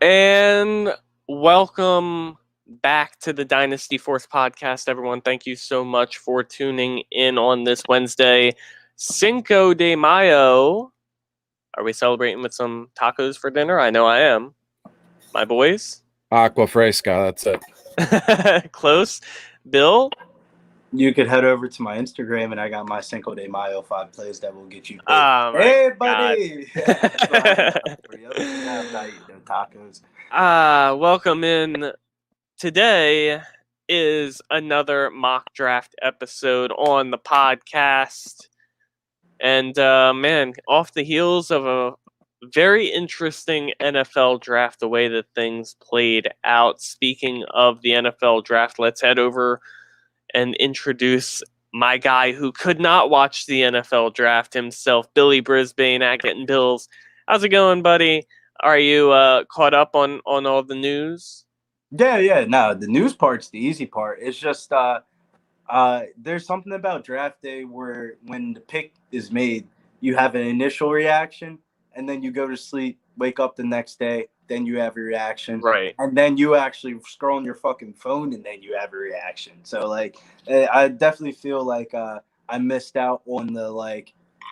And welcome back to the Dynasty Force podcast, everyone. Thank you so much for tuning in on this Wednesday, Cinco de Mayo. Are we celebrating with some tacos for dinner? I know I am. My boys? Aqua Fresca, that's it. Close. Bill? You could head over to my Instagram, and I got my Cinco de Mayo 5 plays that will get you paid. Oh, hey, buddy! Tacos. Welcome in. Today is another mock draft episode on the podcast. And, man, off the heels of a very interesting NFL draft, the way that things played out. Speaking of the NFL draft, let's head over and introduce my guy who could not watch the NFL draft himself, Billy Brisbane at Getting Bills. How's it going, buddy? Are you caught up on all the news? Yeah. No, the news part's the easy part. It's just there's something about draft day where when the pick is made, you have an initial reaction, and then you go to sleep, wake up the next day, then you have a reaction. Right. And then you actually scroll on your fucking phone, and then you have a reaction. So, I definitely feel like I missed out on the,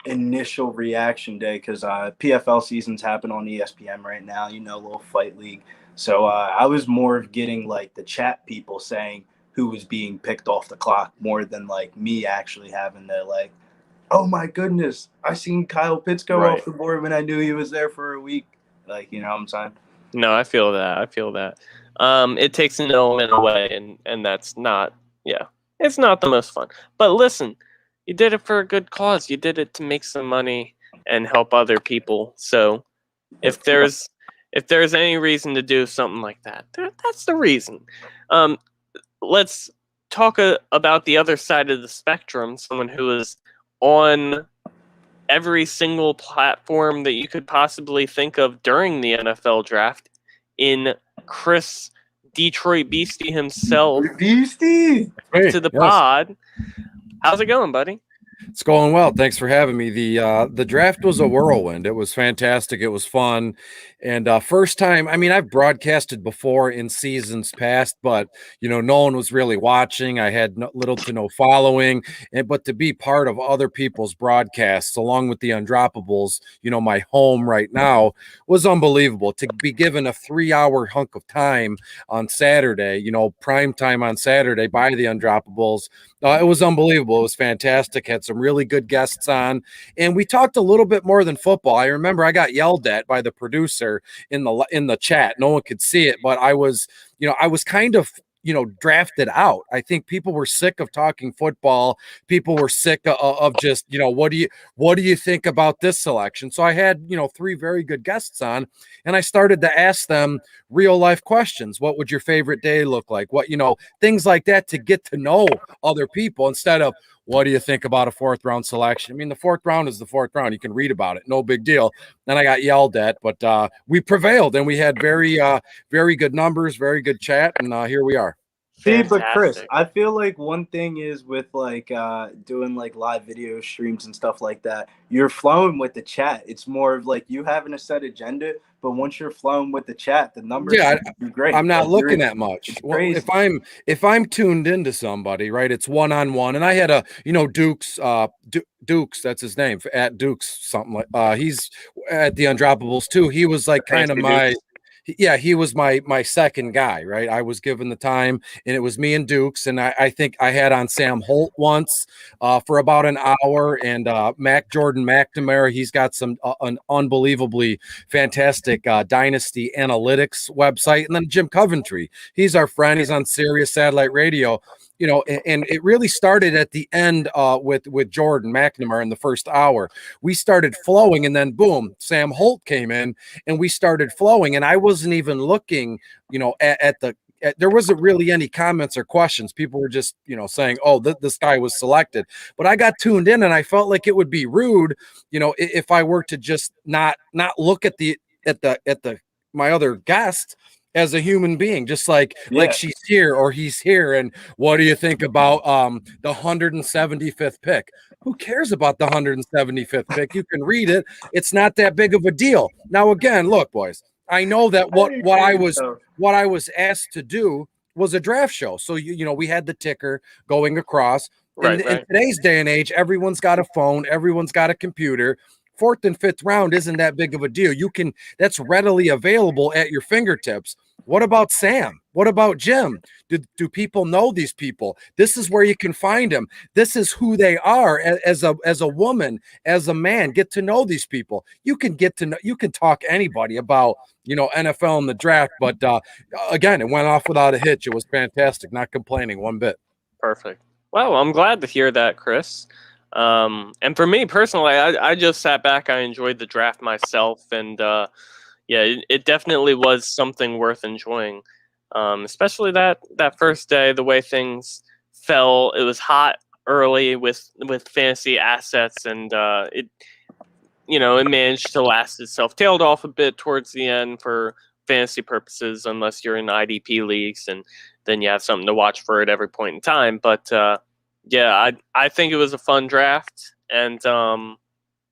initial reaction day because PFL seasons happen on ESPN right now, a little fight league. So I was more of getting, the chat people saying who was being picked off the clock more than, me actually having to, oh, my goodness, I seen Kyle Pitts go off the board when I knew he was there for a week. You know what I'm saying? No, I feel that. It takes an element away, and that's not, it's not the most fun. But listen, you did it for a good cause. You did it to make some money and help other people. So if there's any reason to do something like that, that's the reason. Let's talk about the other side of the spectrum, someone who is on every single platform that you could possibly think of during the NFL draft, in Chris Detroit Beastie himself. Beastie! To the pod. How's it going, buddy? It's going well. Thanks for having me. The draft was a whirlwind. It was fantastic. It was fun. And first time, I've broadcasted before in seasons past, but, no one was really watching. I had little to no following. But to be part of other people's broadcasts, along with the Undroppables, my home right now, was unbelievable. To be given a 3-hour hunk of time on Saturday, prime time on Saturday by the Undroppables, it was unbelievable. It was fantastic. Had some really good guests on, and we talked a little bit more than football. I remember I got yelled at by the producer in the chat. No one could see it, but I was kind of drafted out. I think people were sick of talking football. People were sick of just, what do you think about this selection? So I had, 3 very good guests on, and I started to ask them real life questions. What would your favorite day look like? What, things like that, to get to know other people instead of, what do you think about a 4th round selection? The 4th round is the 4th round. You can read about it. No big deal. Then I got yelled at, but we prevailed, and we had very good numbers, very good chat, and here we are. See, but Chris, I feel like one thing is with doing live video streams and stuff like that, you're flowing with the chat. It's more of you having a set agenda, but once you're flowing with the chat, the numbers are great. I'm not looking at much. Well, if I'm tuned into somebody, right, it's one-on-one. And I had a Dukes, that's his name, at Dukes something he's at the Undroppables too. He was kind of my. Yeah, he was my second guy, right? I was given the time, and it was me and Dukes, and I think I had on Sam Holt once for about an hour, and Jordan McNamara. He's got an unbelievably fantastic Dynasty analytics website, and then Jim Coventry. He's our friend. He's on Sirius Satellite Radio. And it really started at the end with Jordan McNamara in the first hour. We started flowing, and then boom, Sam Holt came in, and we started flowing. And I wasn't even looking, there wasn't really any comments or questions. People were just, saying, "Oh, this guy was selected." But I got tuned in, and I felt like it would be rude, if I were to just not look at my other guest as a human being, just like she's here or he's here. And what do you think about the 175th pick? Who cares about the 175th pick? You can read it. It's not that big of a deal. Now, again, look, boys, I know that I agree, so. what I was asked to do was a draft show. So you know, we had the ticker going across. Right, In right. today's day and age, everyone's got a phone, everyone's got a computer. Fourth and fifth round isn't that big of a deal. That's readily available at your fingertips. What about Sam? What about Jim? Do people know these people? This is where you can find them. This is who they are as a woman, as a man. Get to know these people. You can talk to anybody about, you know, NFL and the draft. But again, it went off without a hitch. It was fantastic. Not complaining one bit. Perfect. Well, I'm glad to hear that, Chris. And for me personally, I just sat back. I enjoyed the draft myself, and yeah, it definitely was something worth enjoying. Especially that first day, the way things fell. It was hot early with fantasy assets, and it managed to last itself. Tailed off a bit towards the end for fantasy purposes, unless you're in IDP leagues, and then you have something to watch for at every point in time. But yeah, I think it was a fun draft, and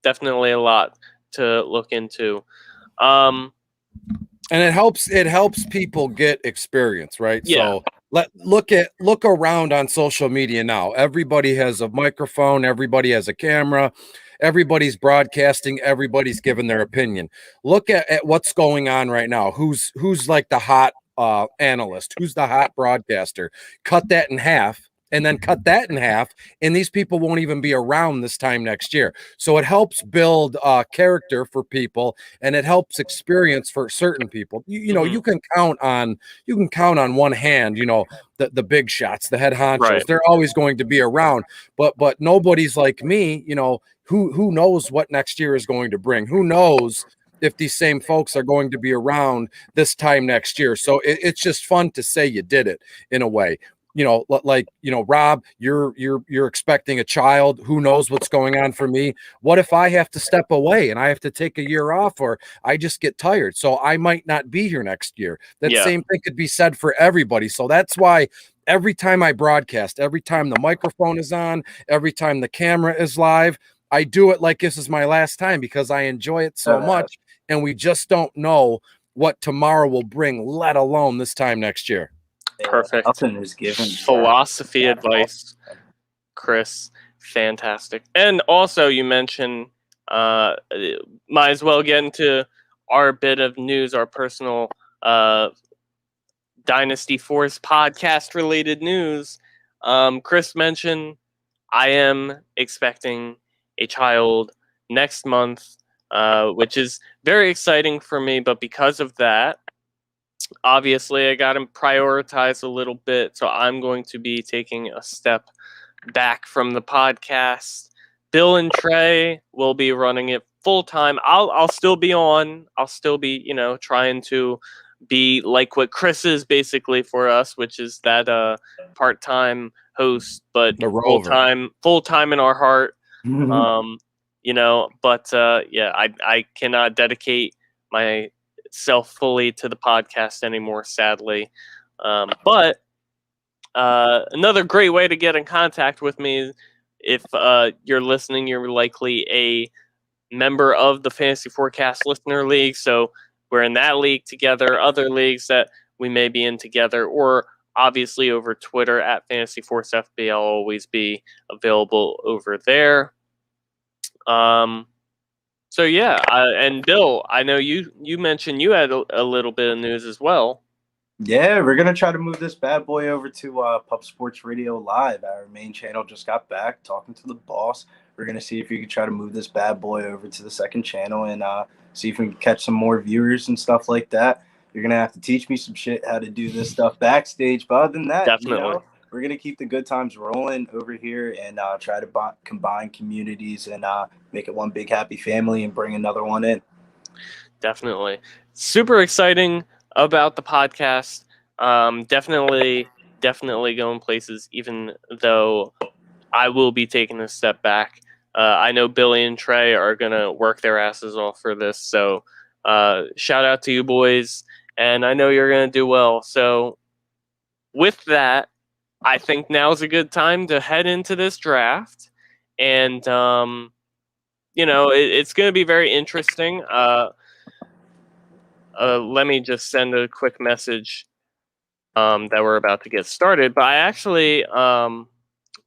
definitely a lot to look into. And it helps people get experience, right? Yeah. So look around on social media now. Everybody has a microphone, everybody has a camera, everybody's broadcasting, everybody's giving their opinion. Look at what's going on right now. Who's like the hot analyst, who's the hot broadcaster. Cut that in half, and then cut that in half, and these people won't even be around this time next year. So it helps build character for people, and it helps experience for certain people. You know, you can count on one hand, you know, the big shots, the head honchos. Right. They're always going to be around, but nobody's like me, you know, who knows what next year is going to bring. Who knows if these same folks are going to be around this time next year. So it's just fun to say you did it in a way. You know, like, you know, Rob, you're expecting a child. Who knows what's going on for me? What if I have to step away and I have to take a year off, or I just get tired? So I might not be here next year. That same thing could be said for everybody. So that's why every time I broadcast, every time the microphone is on, every time the camera is live, I do it like this is my last time, because I enjoy it so much, and we just don't know what tomorrow will bring, let alone this time next year. Perfect. Nothing is given. Philosophy advice, Chris. Fantastic. And also, you mentioned, might as well get into our bit of news, our personal Dynasty Force podcast related news. Chris mentioned I am expecting a child next month, which is very exciting for me. But because of that, obviously I got to prioritize a little bit. So I'm going to be taking a step back from the podcast. Bill and Trey will be running it full time. I'll still be on. I'll still be, you know, trying to be like what Chris is basically for us, which is that part-time host, but full-time in our heart. You know, but yeah, I cannot dedicate myself fully to the podcast anymore, sadly. But another great way to get in contact with me, if you're listening, you're likely a member of the Fantasy Forecast Listener League. So we're in that league together, other leagues that we may be in together, or obviously over Twitter at Fantasy Force FB. I'll always be available over there. So yeah, and Bill, I know you mentioned you had a little bit of news as well. Yeah, we're gonna try to move this bad boy over to Pub Sports Radio Live. Our main channel just got back, talking to the boss. We're gonna see if we can try to move this bad boy over to the second channel and see if we can catch some more viewers and stuff like that. You're gonna have to teach me some shit how to do this stuff backstage, but other than that, Definitely. you know, we're gonna keep the good times rolling over here and try to combine communities and make it one big happy family and bring another one in. Definitely, super exciting about the podcast. Definitely going places, even though I will be taking a step back. I know Billy and Trey are going to work their asses off for this. So shout out to you boys. And I know you're going to do well. So with that, I think now's a good time to head into this draft. And, you know, it's going to be very interesting. let me just send a quick message that we're about to get started. But I actually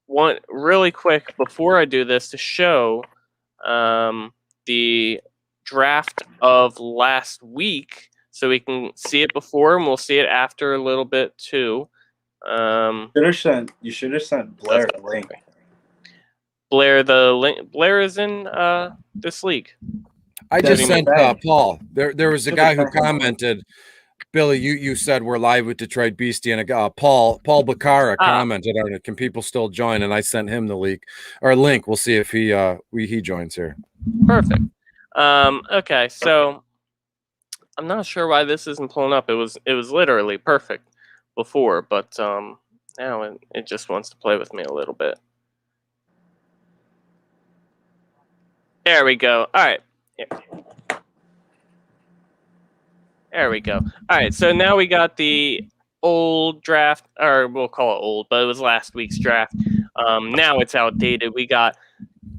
want really quick before I do this to show the draft of last week, so we can see it before and we'll see it after a little bit too. You should have sent Blair a link. Blair, the link. Blair is in this league. I just sent Paul. There was a guy who commented. Billy, you said we're live with Detroit Beastie, and Paul Bacara commented on it. Can people still join? And I sent him the link. We'll see if he joins here. Perfect. Okay, so I'm not sure why this isn't pulling up. It was literally perfect before, but now it just wants to play with me a little bit. There we go. All right. There we go. All right, so now we got the old draft, or we'll call it old, but it was last week's draft. Now it's outdated. We got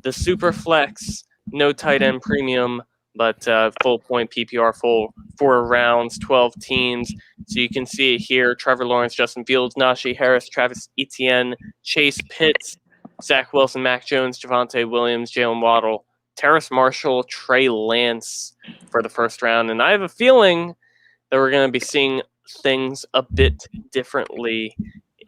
the super flex, no tight end premium, but full point PPR, full 4 rounds, 12 teams. So you can see it here: Trevor Lawrence, Justin Fields, Najee Harris, Travis Etienne, Chase Pitts, Zach Wilson, Mac Jones, Javonte Williams, Jalen Waddle, Terrace Marshall, Trey Lance for the first round. And I have a feeling that we're going to be seeing things a bit differently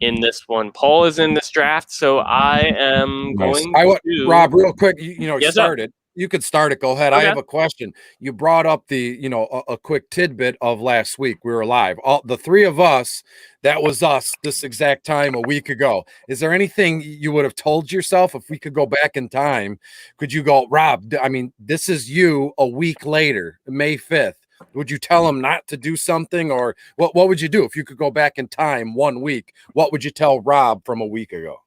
in this one. Paul is in this draft, so I am going to... Rob, real quick, you yes, started. You could start it. Go ahead. Okay. I have a question. You brought up a quick tidbit of last week. We were live. The three of us, that was us this exact time a week ago. Is there anything you would have told yourself if we could go back in time? Could you go, Rob, I mean, this is you a week later, May 5th. Would you tell him not to do something, or what would you do if you could go back in time 1 week? What would you tell Rob from a week ago?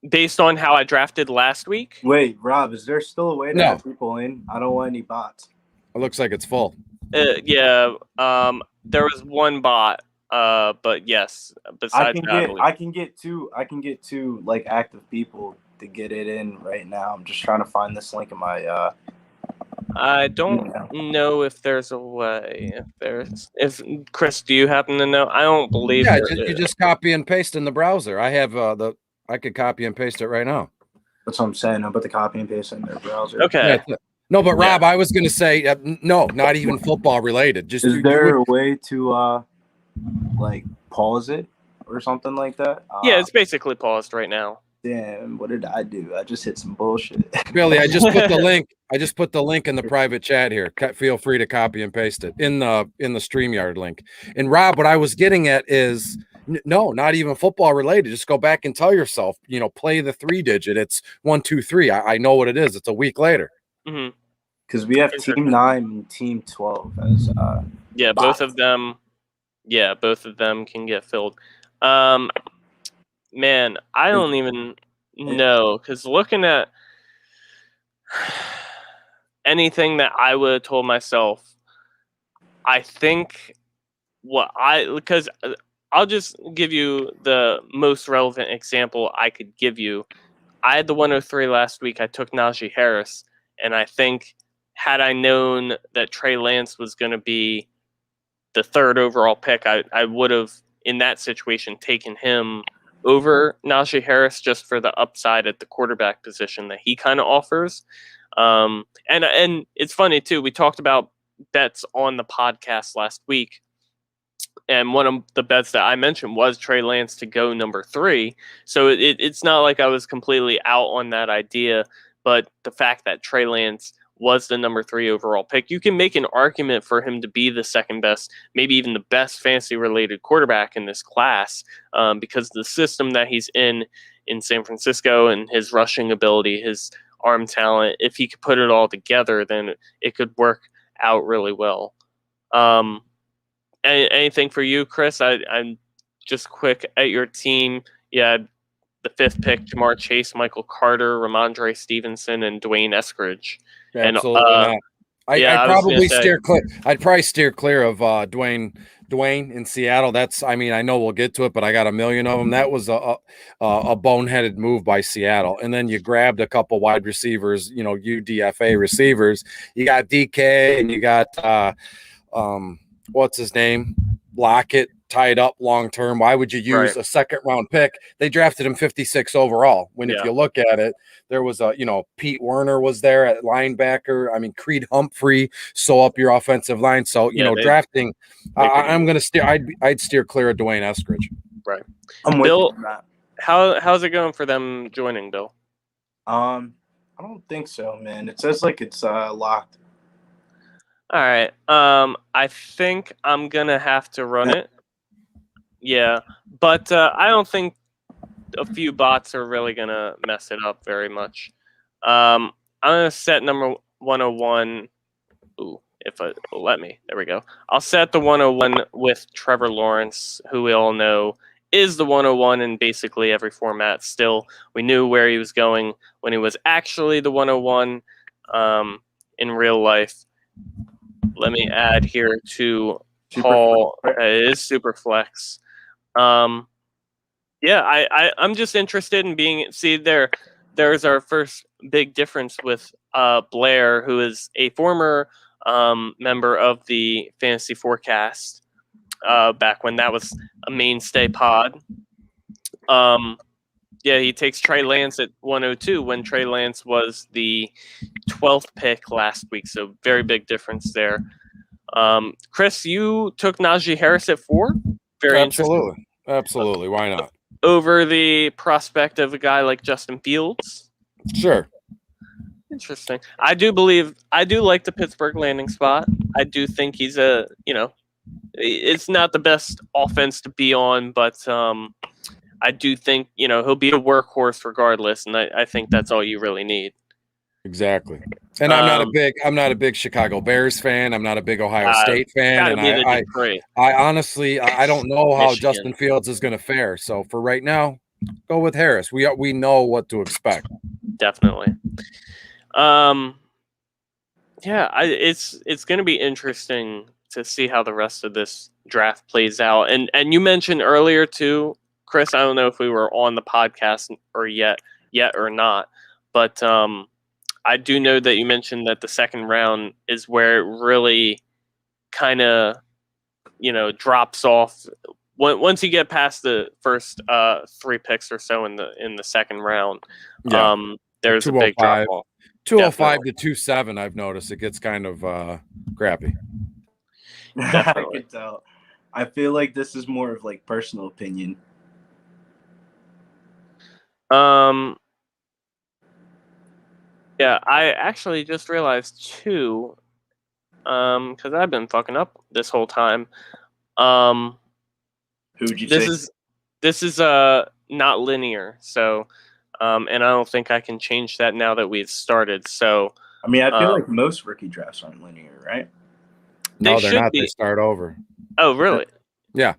Based on how I drafted last week? Wait, Rob, is there still a way to have people in? I don't want any bots. It looks like it's full. Yeah. There was one bot, but yes. Besides I can get two like active people to get it in right now. I'm just trying to find this link in my I don't know if there's a way. If Chris, do you happen to know? I don't believe. Yeah, you just copy and paste in the browser. I have I could copy and paste it right now. That's what I'm saying. I'm about to copy and paste it in their browser. Okay. Yeah, no, but Rob, I was going to say no, not even football related. Just is there a way to like pause it or something like that? Yeah, it's basically paused right now. Damn, what did I do? I just hit some bullshit. Billy, I just put the link. I just put the link in the private chat here. Feel free to copy and paste it in the StreamYard link. And Rob, what I was getting at is no, not even football related. Just go back and tell yourself, play the 3-digit. It's 1, 2, 3. I know what it is. It's a week later. Because we have Team 9 and Team 12 as yeah, both of them. Yeah, both of them can get filled. Man, I don't even know, because looking at anything that I would have told myself, I think because I'll just give you the most relevant example I could give you. I had the 103 last week. I took Najee Harris, and I think had I known that Trey Lance was going to be the 3rd overall pick, I would have, in that situation, taken him over Najee Harris just for the upside at the quarterback position that he kind of offers. And it's funny too, we talked about bets on the podcast last week, and one of the bets that I mentioned was Trey Lance to go number 3. So it's not like I was completely out on that idea, but the fact that Trey Lance was the number 3 overall pick, you can make an argument for him to be the second best, maybe even the best fantasy related quarterback in this class, because the system that he's in San Francisco and his rushing ability, his arm talent, if he could put it all together, then it could work out really well. Anything for you, Chris? I'm just quick at your team. Yeah, the 5th pick, Jamar Chase, Michael Carter, Ramondre Stevenson, and Dwayne Eskridge. Absolutely not. I'd probably steer clear. I'd probably steer clear of Dwayne in Seattle. I know we'll get to it, but I got a million of them. That was a boneheaded move by Seattle. And then you grabbed a couple wide receivers, UDFA receivers. You got DK and you got what's his name, Lockett tied up long term. Why would you use Right. a second round pick? They drafted him 56 overall. When if Yeah. you look at it, there was Pete Werner was there at linebacker. I mean, Creed Humphrey sew up your offensive line. So Yeah, drafting. they could I'm gonna steer. I'd steer clear of Dwayne Eskridge. Right. I'm with Bill, you on that. how's it going for them joining, Bill? I don't think so, man. It says like it's locked. All right. I think I'm gonna have to run it. Yeah, but I don't think a few bots are really gonna mess it up very much. I'm gonna set number 101. Ooh, if it will let me. There we go. I'll set the 101 with Trevor Lawrence, who we all know is the 101 in basically every format. Still, we knew where he was going when he was actually the 101 in real life. Let me add here to Paul. It is super flex. Yeah, I'm just interested in being there's our first big difference with Blair, who is a former member of the Fantasy Forecast back when that was a mainstay pod. Yeah, he takes Trey Lance at 102 when Trey Lance was the 12th pick last week, so very big difference there. Chris, you took Najee Harris at 4. Very interesting. Absolutely. Why not? Over the prospect of a guy like Justin Fields. Sure. Interesting. I do like the Pittsburgh landing spot. I do think he's it's not the best offense to be on, but I do think, he'll be a workhorse regardless, and I think that's all you really need. Exactly. And I'm not a big Chicago Bears fan. I'm not a big Ohio State fan. And I honestly I don't know how Michigan. Justin Fields is going to fare. So for right now, go with Harris. We know what to expect. Definitely. Yeah, it's going to be interesting to see how the rest of this draft plays out. And you mentioned earlier too, Chris, I don't know if we were on the podcast or yet or not, but I do know that you mentioned that the second round is where it really kind of, drops off. Once you get past the first 3 picks or so in the second round, there's a big drop off. 205 to 27, I've noticed it gets kind of crappy. I could tell. I feel like this is more of like personal opinion. Yeah, I actually just realized too, because I've been fucking up this whole time. Who'd you say? This is not linear, so and I don't think I can change that now that we've started. So I mean, I feel like most rookie drafts aren't linear, right? No, they're not. They start over. Oh, really? Yeah.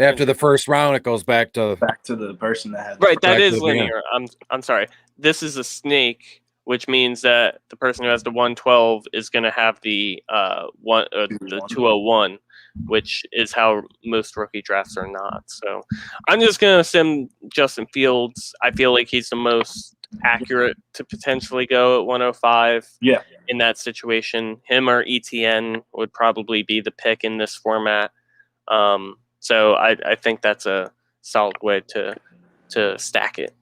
After the first round, it goes back to the person that had right. That is linear. I'm sorry. This is a snake, which means that the person who has the 112 is going to have the the 201, which is how most rookie drafts are not. So I'm just going to assume Justin Fields. I feel like he's the most accurate to potentially go at 105. Yeah. In that situation, him or ETN would probably be the pick in this format. So I think that's a solid way to stack it.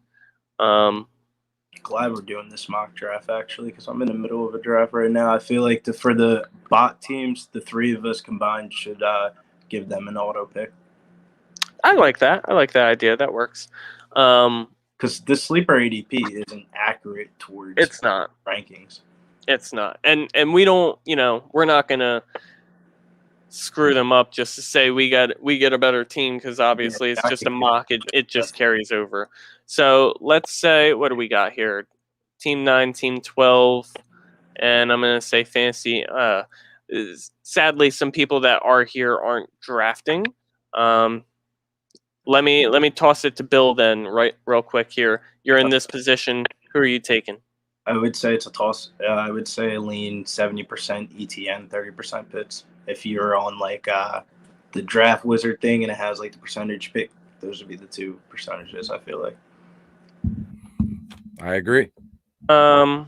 Glad we're doing this mock draft, actually, because I'm in the middle of a draft right now. I feel like for the bot teams, the 3 of us combined should give them an auto pick. I like that. I like that idea. That works. Because the sleeper ADP isn't accurate towards it's not rankings. It's not. And we don't, we're not going to screw them up just to say we get a better team, because obviously it's just a mock. It just carries over. So let's say, what do we got here? Team 9, Team 12, and I'm going to say fantasy. Sadly, some people that are here aren't drafting. Let me toss it to Bill then, right, real quick here. You're in this position. Who are you taking? I would say it's a toss. I would say lean 70% ETN, 30% Pitts. If you're on like the draft wizard thing and it has like the percentage pick, those would be the 2 percentages, I feel like. I agree. Sorry,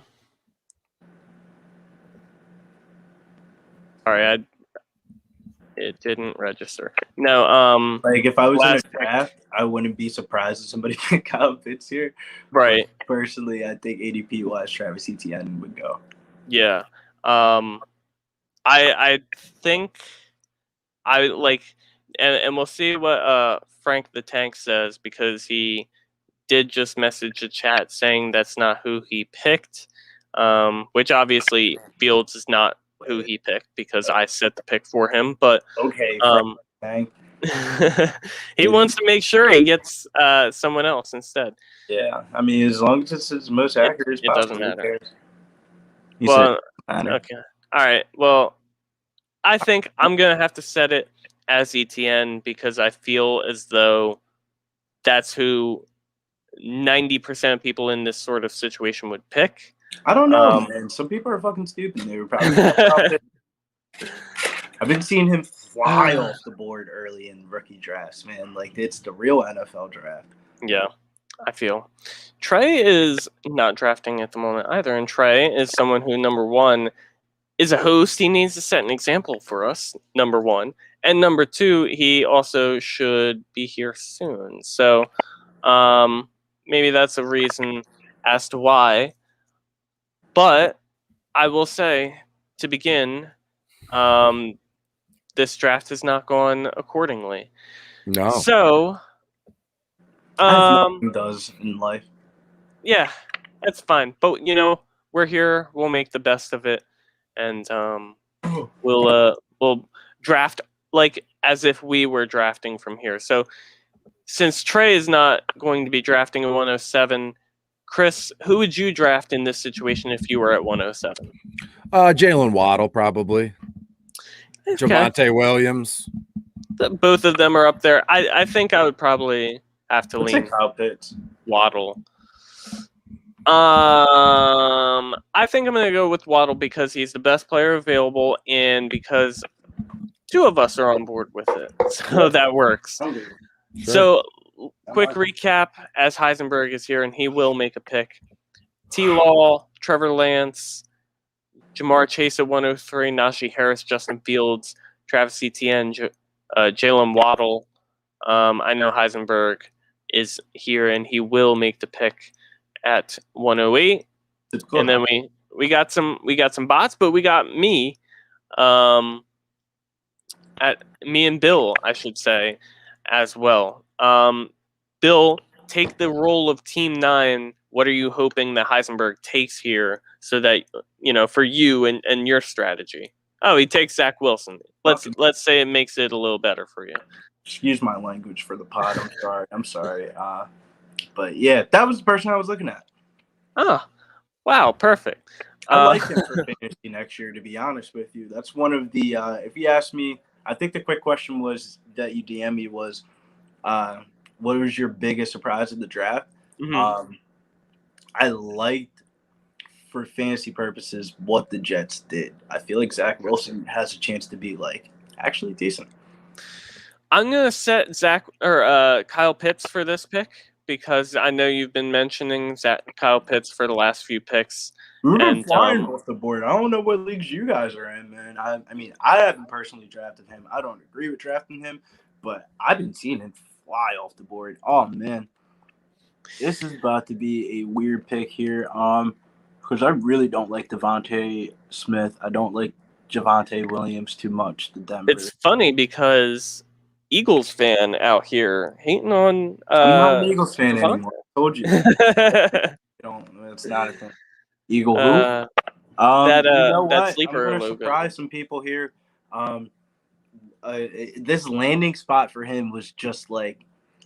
It didn't register. No. Like if I was in a last pick- draft, I wouldn't be surprised if somebody picked Kyle Pitts here. Right. But personally, I think ADP wise Travis Etienne would go. Yeah. I think I like, and we'll see what Frank the Tank says, because he did just message the chat saying that's not who he picked, which obviously Fields is not who he picked because I set the pick for him. But Okay, Frank. he wants to make sure he gets someone else instead. Yeah, I mean, as long as it's as most accurate as It possible. doesn't matter. He Well, said, okay, all right. Well, I think I'm gonna have to set it as ETN because I feel as though that's who 90% of people in this sort of situation would pick. I don't know, man. Some people are fucking stupid. They were probably. I've been seeing him fly off the board early in rookie drafts, man. Like it's the real NFL draft. Yeah, I feel. Trey is not drafting at the moment either, and Trey is someone who, number one, is a host. He needs to set an example for us, number one. And number two, he also should be here soon. So maybe that's a reason as to why. But I will say, to begin, this draft has not gone accordingly. No. So, Nothing does in life. Yeah, that's fine. But we're here. We'll make the best of it, and we'll draft like as if we were drafting from here. So, since Trey is not going to be drafting a 107, Chris, who would you draft in this situation if you were at 107? Jalen Waddle, probably. Okay. Javonte Williams. Both of them are up there. I think I would probably have to lean Kyle Pitts. Waddle. I think I'm going to go with Waddle because he's the best player available and because two of us are on board with it. So that works. Sure. So, quick recap as Heisenberg is here and he will make a pick. T-Law, Trevor Lance, Jamar Chase at 103, Najee Harris, Justin Fields, Travis Etienne, Jalen Waddle. I know Heisenberg is here and he will make the pick at 108. Cool. And then we got some bots, but we got me at me and Bill, I should say, as well. Bill, take the role of Team 9. What are you hoping that Heisenberg takes here so that for you and your strategy? Oh, he takes Zach Wilson. Let's say it makes it a little better for you. Excuse my language for the pod. I'm sorry. But yeah, that was the person I was looking at. Oh, wow, perfect. I like him for fantasy next year, to be honest with you. That's one of the if you ask me, I think the quick question was that you DM me was what was your biggest surprise of the draft? Mm-hmm. I liked, for fantasy purposes, what the Jets did. I feel like Zach Wilson has a chance to be actually decent. I'm gonna set Kyle Pitts for this pick because I know you've been mentioning Kyle Pitts for the last few picks. We were flying off the board. I don't know what leagues you guys are in, man. I mean, I haven't personally drafted him. I don't agree with drafting him, but I've been seeing him fly off the board. Oh man, this is about to be a weird pick here. Because I really don't like Devontae Smith. I don't like Javonte Williams too much. The Denver. It's funny because Eagles fan out here hating on. I'm not an Eagles fan anymore. I told you. It's not a thing. Eagle who? That sleeper I'm gonna logo. surprise some people here. This landing spot for him was just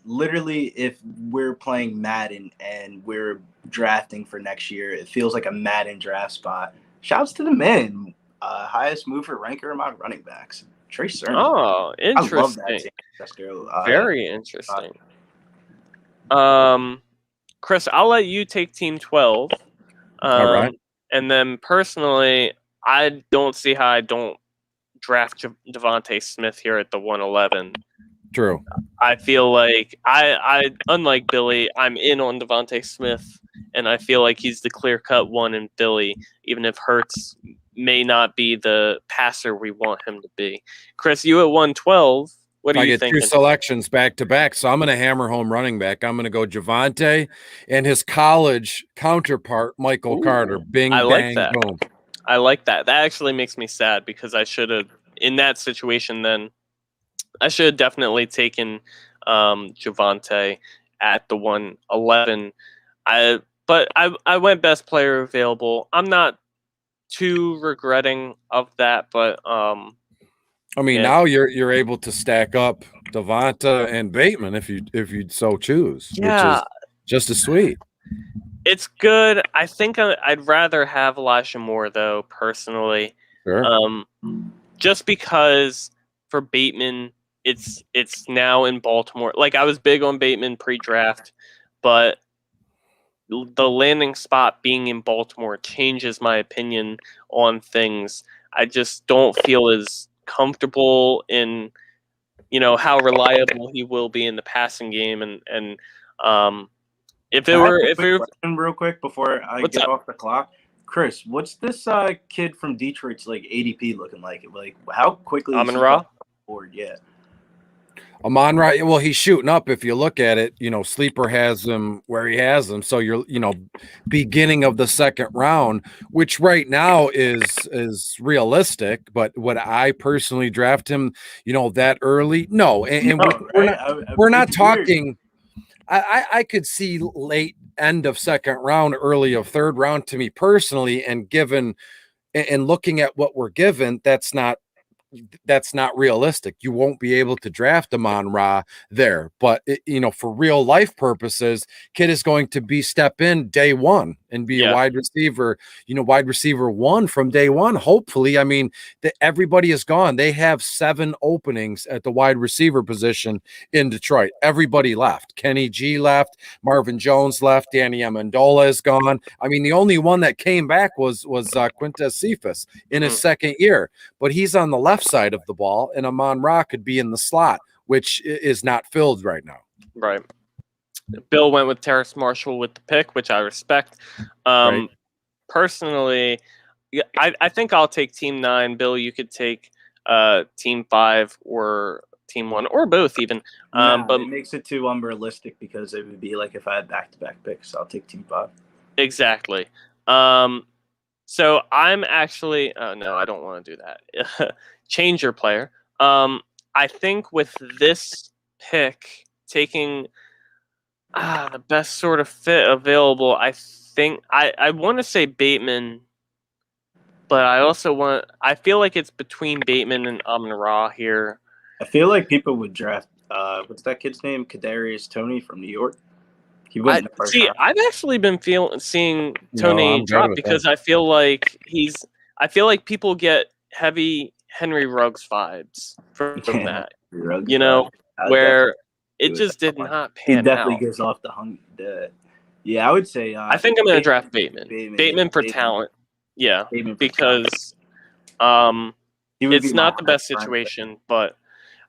literally if we're playing Madden and we're drafting for next year, it feels like a Madden draft spot. Shouts to the man, highest mover ranker among running backs, Trey Sermon. Oh, interesting. I love that team. Let's go. Very interesting. Chris, I'll let you take Team 12. All right. And then personally, I don't see how I don't draft Devontae Smith here at the 111. True. I feel like I unlike Billy, I'm in on Devontae Smith, and I feel like he's the clear-cut one in Billy, even if Hurts may not be the passer we want him to be. Chris, you at 112. What are I you get thinking? two selections back to back, so I'm going to hammer home running back. I'm going to go Javonte and his college counterpart, Michael Carter. Bing, I like bang, that. boom. I like that. That actually makes me sad because I should have, in that situation, then I should have definitely taken Javonte at the 111. But I went best player available. I'm not too regretting of that, but I mean, yeah. now you're able to stack up Devonta and Bateman if you so choose, which is just as sweet. It's good. I think I'd rather have Elijah Moore though, personally. Sure. Just because for Bateman, it's now in Baltimore. Like I was big on Bateman pre-draft, but the landing spot being in Baltimore changes my opinion on things. I just don't feel as comfortable in, how reliable he will be in the passing game, and if it were real quick before I get off the clock, Chris, what's this kid from Detroit's like ADP looking like? Like how quickly is he Amon-Ra? off the board? Yeah. Amon-Ra, well, he's shooting up. If you look at it, Sleeper has him where he has him. So you're, beginning of the second round, which right now is realistic. But would I personally draft him, that early? No, and we're not talking. I could see late end of second round, early of third round to me personally, and given and looking at what we're given, that's not realistic. You won't be able to draft Amon-Ra there, but for real life purposes, kid is going to be step in day one and be a wide receiver, wide receiver one from day one. Hopefully, I mean that everybody is gone. They have 7 openings at the wide receiver position in Detroit. Everybody left. Kenny G left. Marvin Jones left. Danny Amendola is gone. I mean, the only one that came back was Quintez Cephas in his second year, but he's on the left side of the ball, and Amon-Ra could be in the slot, which is not filled right now. Right. Bill went with Terrace Marshall with the pick, which I respect. Right. Personally, I think I'll take Team 9. Bill, you could take Team 5 or Team 1 or both even. But it makes it too unrealistic because it would be like if I had back-to-back picks. So I'll take Team 5. Exactly. So I'm actually no, I don't want to do that. Change your player. I think with this pick, taking the best sort of fit available, I think I want to say Bateman, but I feel like it's between Bateman and Amon-Ra here. I feel like people would draft what's that kid's name? Kadarius Toney from New York. He went in the first round. I've actually been seeing Toney drop because I feel like people get heavy Henry Ruggs vibes from that. Where it just did not pan out. He definitely gives off yeah, I would say. I think I'm going to draft Bateman. Bateman for talent. Yeah, because it's not the best situation, but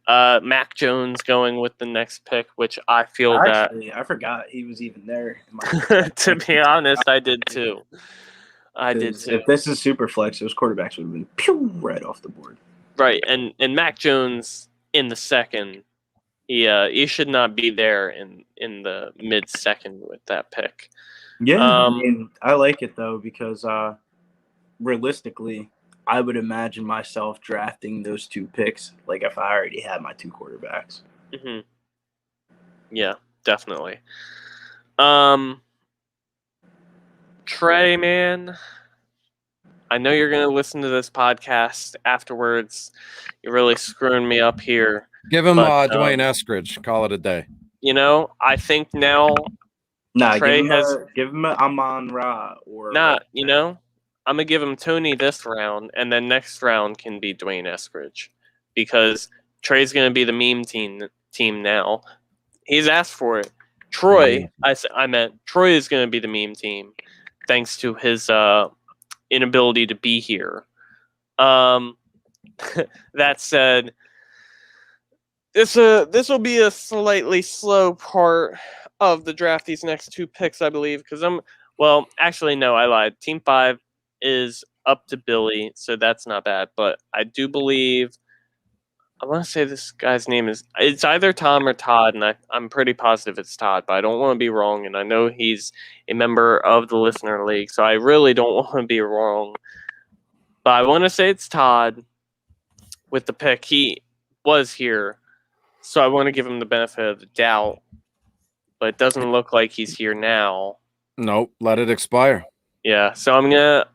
Mac Jones going with the next pick, which I feel I forgot he was even there. To be honest, I did too. If this is super flex, those quarterbacks would have been right off the board. Right, and Mac Jones in the second, he should not be there in the mid-second with that pick. Yeah, I mean, I like it though because realistically, I would imagine myself drafting those 2 picks like if I already had my 2 quarterbacks. Mm-hmm. Yeah, definitely. Trey, man, I know you're going to listen to this podcast afterwards. You're really screwing me up here. Give him Dwayne Eskridge. Call it a day. I think now Trey give him a Amon-Ra or I'm going to give him Toney this round, and then next round can be Dwayne Eskridge because Trey's going to be the meme team now. He's asked for it. Troy, I meant Troy is going to be the meme team thanks to his inability to be here. That said, this will be a slightly slow part of the draft, these next 2 picks, I believe, because actually, no, I lied. Team 5 is up to Billy, so that's not bad. But I do believe I want to say this guy's name it's either Tom or Todd, and I'm pretty positive it's Todd, but I don't want to be wrong. And I know he's a member of the listener league, so I really don't want to be wrong. But I want to say it's Todd with the pick. He was here, so I want to give him the benefit of the doubt. But it doesn't look like he's here now. Nope, let it expire. Yeah, so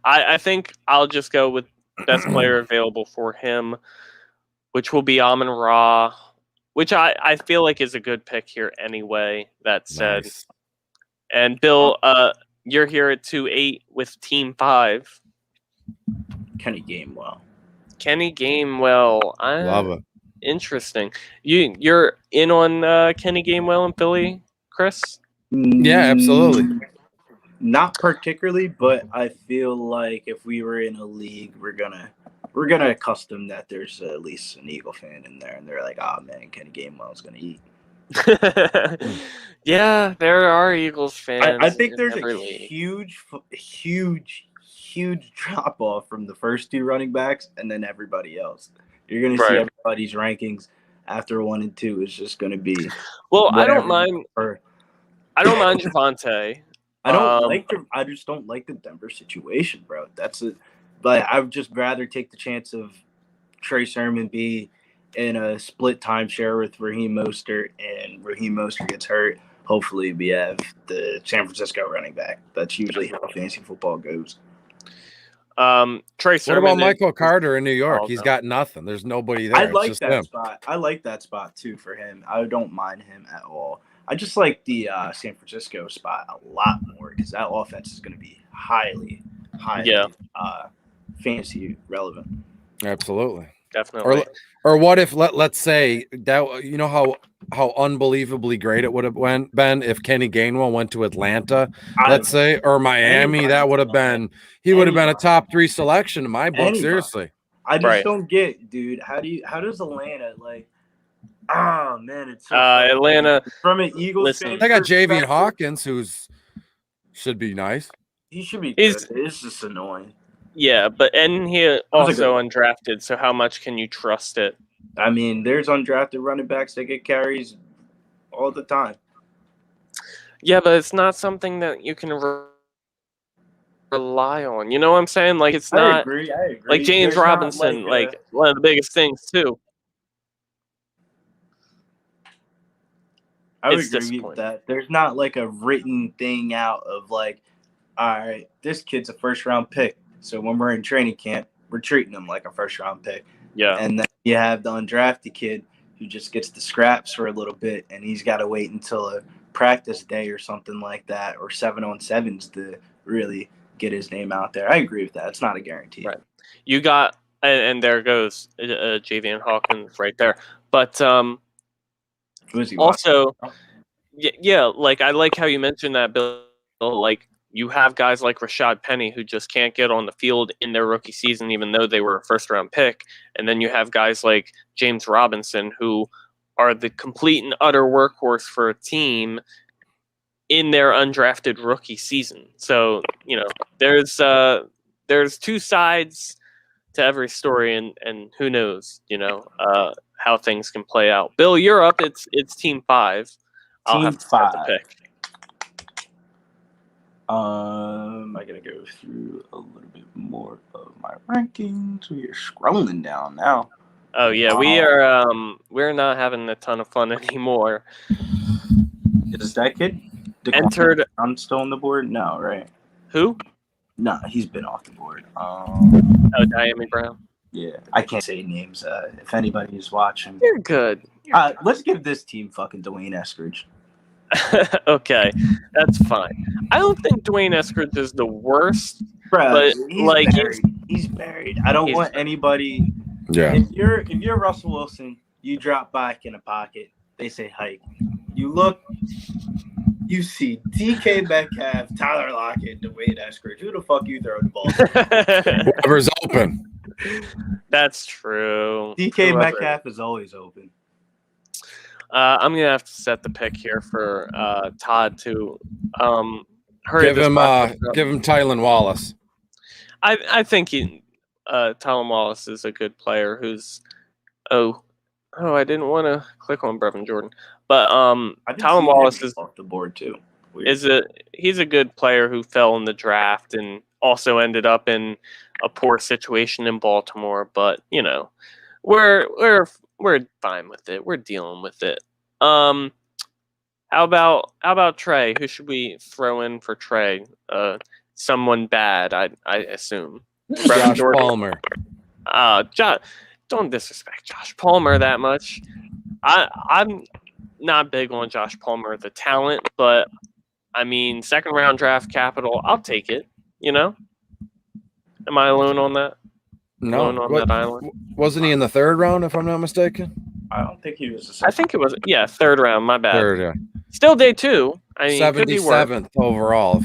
I think I'll just go with best player available for him, which will be Amon Ra, which I feel like is a good pick here anyway, that said. Nice. And Bill, you're here at 2-8 with Team 5. Kenny Gainwell. Kenny Gainwell. Love it. Interesting. You're in on Kenny Gainwell in Philly, Chris? Yeah, absolutely. Not particularly, but I feel like if we were in a league, we're gonna accustom that there's at least an Eagle fan in there, and they're like, "Oh man, Kenny Gainwell's gonna eat." Yeah, there are Eagles fans. I think there's every a league. huge drop off from the first two running backs, and then everybody else. You're gonna see everybody's rankings after 1 and 2 is just gonna be. Well, I don't mind Javonte. I just don't like the Denver situation, bro. That's it. But I would just rather take the chance of Trey Sermon be in a split timeshare with Raheem Mostert, and Raheem Mostert gets hurt. Hopefully, we have the San Francisco running back. That's usually how fantasy football goes. Trey Sermon. What about Michael Carter in New York? Oh, He's no. got nothing. There's nobody there. I like just that him. spot. I like that spot too for him. I don't mind him at all. I just like the San Francisco spot a lot more because that offense is going to be highly fantasy relevant. Absolutely. Definitely. Or what if let's say that you know how unbelievably great it would have been if Kenny Gainwell went to Atlanta, let's say, or Miami. That would have been would have been a top 3 selection in my book. Seriously. I just don't get, dude. How does Atlanta like? Oh man, it's so Atlanta from an Eagles fan. They got Javian Hawkins, who's should be nice. He should be good. It's just annoying. Yeah, and he also undrafted. So how much can you trust it? I mean, there's undrafted running backs that get carries all the time. Yeah, but it's not something that you can rely on. You know what I'm saying? Like it's not. I agree. Like James Robinson, like one of the biggest things too. I would agree with that. There's not like a written thing out of like, all right, this kid's a first round pick. So when we're in training camp, we're treating him like a first round pick. Yeah. And then you have the undrafted kid who just gets the scraps for a little bit, and he's got to wait until a practice day or something like that, or 7-on-7s to really get his name out there. I agree with that. It's not a guarantee. Right. You got, and there goes Javian Hawkins right there. But also, yeah, like I like how you mentioned that, Bill. Like you have guys like Rashad Penny who just can't get on the field in their rookie season, even though they were a first-round pick. And then you have guys like James Robinson who are the complete and utter workhorse for a team in their undrafted rookie season. So, you know, there's two sides to every story, and who knows, you know, how things can play out. Bill, you're up. It's Team 5. I'll have to set the pick. I gotta go through a little bit more of my rankings. We are scrolling down now. Oh yeah, we're not having a ton of fun anymore. Is that kid entered? I'm still on the board. No, right? Who? No, he's been off the board. Diami Brown. Yeah, I can't say names. If anybody is watching, you're good. Let's give this team fucking Dwayne Eskridge. Okay, that's fine. I don't think Dwayne Eskridge is the worst, bro, but he's buried. I don't want anybody. Yeah. If you're Russell Wilson, you drop back in a pocket. They say hike. You look. You see DK Metcalf, Tyler Lockett, Dwayne Eskridge. Who the fuck you throw the ball to? Whoever's open. That's true. DK Metcalf is always open. I'm gonna have to set the pick here for Todd to give him Tylan Wallace. I think Tylan Wallace is a good player who's oh I didn't want to click on Brevin Jordan, but I did Tylan see Wallace him is off the board too. Weird. he's a good player who fell in the draft and also ended up in a poor situation in Baltimore, but you know, we're fine with it. We're dealing with it. How about Trey? Who should we throw in for Trey? Someone bad, I assume. Josh Palmer. Don't disrespect Josh Palmer that much. I'm not big on Josh Palmer, the talent, but I mean, second round draft capital, I'll take it. You know, am I alone on that? No, Alone on that island? wasn't he in the third round? If I'm not mistaken. I don't think he was a second. I think it was third round. My bad. Third, yeah. Still day 2. I mean, could be worse. 77th overall.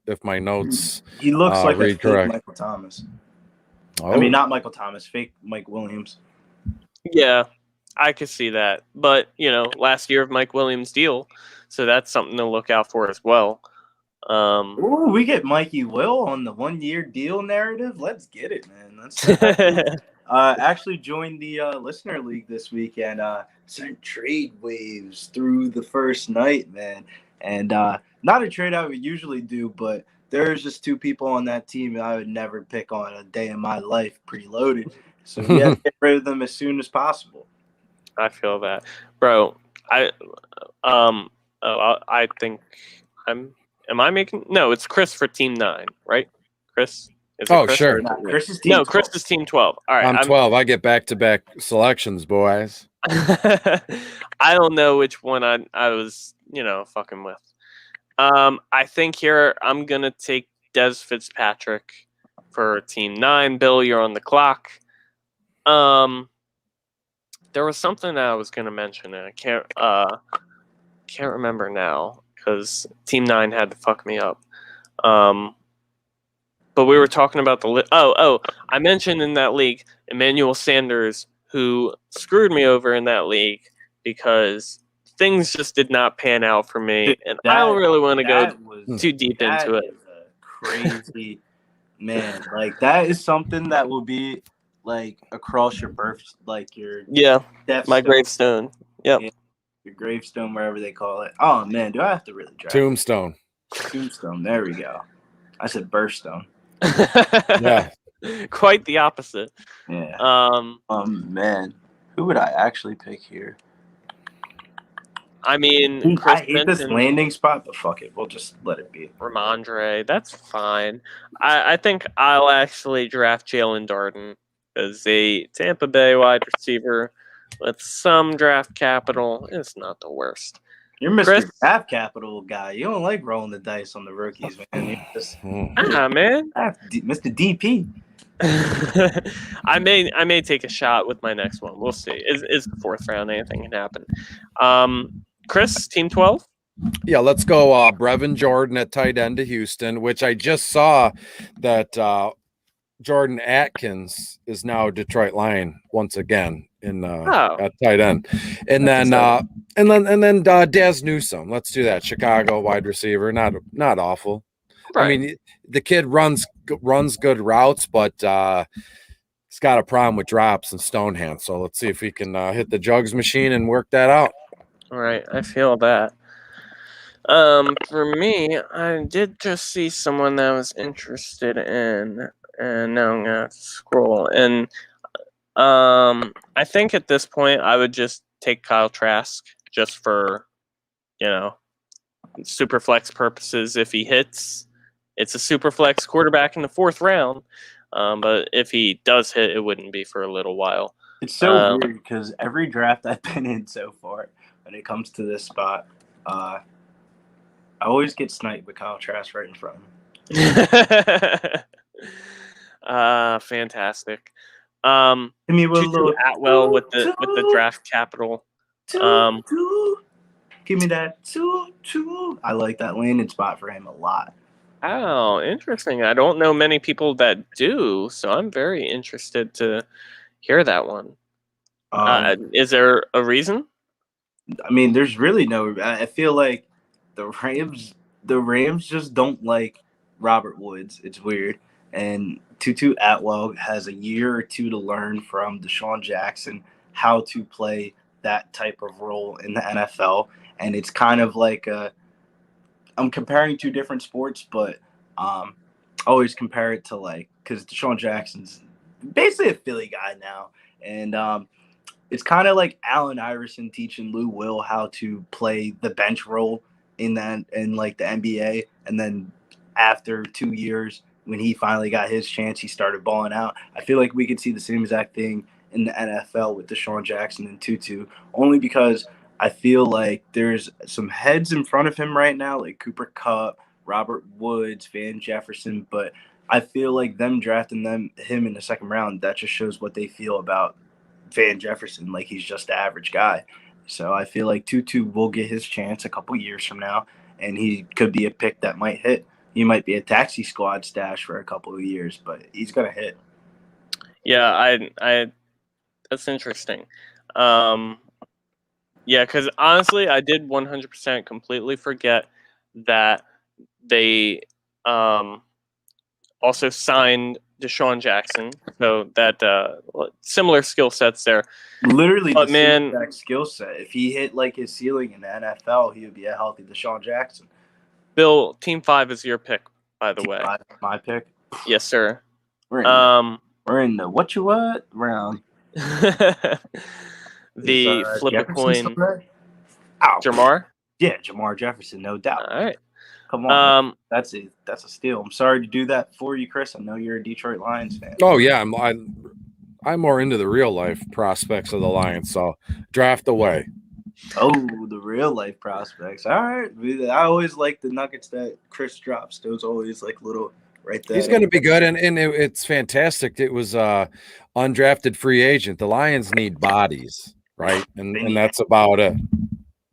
If my notes He looks like a read fake correct. Michael Thomas. Oh. I mean, not Michael Thomas, fake Mike Williams. Yeah, I could see that. But, you know, last year of Mike Williams' deal, so that's something to look out for as well. Ooh, we get Mikey Will on the 1-year deal narrative. Let's get it, man. Let's actually joined the listener league this weekend. Sent trade waves through the first night, man. And not a trade I would usually do, but there's just 2 people on that team I would never pick on a day in my life preloaded. So we have to get rid of them as soon as possible. I feel that, bro. I think I'm. Am I making? No, it's Chris for Team 9, right? Chris. Is it Chris sure. Chris is team 12. Chris is Team 12. All right, I'm 12. I get back-to-back selections, boys. I don't know which one I was, fucking with. I think here I'm gonna take Des Fitzpatrick for Team 9. Bill, you're on the clock. There was something that I was gonna mention, and I can't remember now because Team 9 had to fuck me up. But we were talking about the I mentioned in that league Emmanuel Sanders, who screwed me over in that league because things just did not pan out for me, and I don't really want to go too deep into it. That is a crazy man. Like that is something that will be like across your birth, like your my gravestone. Yep. Yeah, your gravestone, wherever they call it. Oh man, do I have to really drive? Tombstone. Tombstone. There we go. I said birthstone. Yeah. Quite the opposite. Yeah. Man, who would I actually pick here? I mean, Chris I hate this landing spot, but fuck it, we'll just let it be. Ramondre, that's fine. I think I'll actually draft Jalen Darden as a Tampa Bay wide receiver with some draft capital. It's not the worst. You're Mr. Draft Capital guy. You don't like rolling the dice on the rookies, man. You just, man. Mr. DP. I may take a shot with my next one. We'll see. Is the 4th round? Anything can happen. Chris, Team 12? Yeah, let's go Brevin Jordan at tight end to Houston, which I just saw that Jordan Atkins is now a Detroit Lion once again in at tight end. And then Daz Newsome. Let's do that. Chicago wide receiver, not awful. Right. I mean, the kid runs good routes, but he's got a problem with drops and stone hands. So let's see if we can hit the jugs machine and work that out. All right, I feel that. For me, I did just see someone that I was interested in, and now I'm gonna have to scroll. And I think at this point I would just take Kyle Trask just for, super flex purposes. If he hits, it's a super flex quarterback in the 4th round. But if he does hit, it wouldn't be for a little while. It's so weird because every draft I've been in so far, when it comes to this spot, I always get sniped with Kyle Trask right in front of me. Fantastic. Give me a little Atwell with the draft capital. Give me that 2. I like that landing spot for him a lot. Oh, interesting. I don't know many people that do, so I'm very interested to hear that one. Is there a reason? I mean, there's really no. I feel like the Rams just don't like Robert Woods. It's weird, And Tutu Atwell has a year or two to learn from Deshaun Jackson how to play that type of role in the NFL. And it's kind of like I'm comparing two different sports, but I always compare it to because Deshaun Jackson's basically a Philly guy now. And it's kind of like Allen Iverson teaching Lou Will how to play the bench role in the NBA. And then after 2 years, when he finally got his chance, he started balling out. I feel like we could see the same exact thing in the NFL with Deshaun Jackson and Tutu, only because I feel like there's some heads in front of him right now, like Cooper Kupp, Robert Woods, Van Jefferson, but I feel like them drafting him in the second round, that just shows what they feel about Van Jefferson, like he's just the average guy. So I feel like Tutu will get his chance a couple years from now, and he could be a pick that might hit. He might be a taxi squad stash for a couple of years, but he's gonna hit. Yeah, I that's interesting. Yeah, because honestly, I did 100% completely forget that they also signed Deshaun Jackson, so that similar skill sets there. Literally, but the man, exact skill set. If he hit like his ceiling in the NFL, he would be a healthy Deshaun Jackson. Bill, Team 5 is your pick, by the way. My pick. Yes, sir. We're in the what round. The flip a coin. Ow. Jamar? Yeah, Jamar Jefferson, no doubt. All right. Come on, that's a steal. I'm sorry to do that for you, Chris. I know you're a Detroit Lions fan. Oh yeah, I'm more into the real life prospects of the Lions, so draft away. Oh, the real life prospects. All right, I always like the nuggets that Chris drops. Those always like little right there. He's going to be good, and it's fantastic. It was undrafted free agent. The Lions need bodies, right? And that's about it.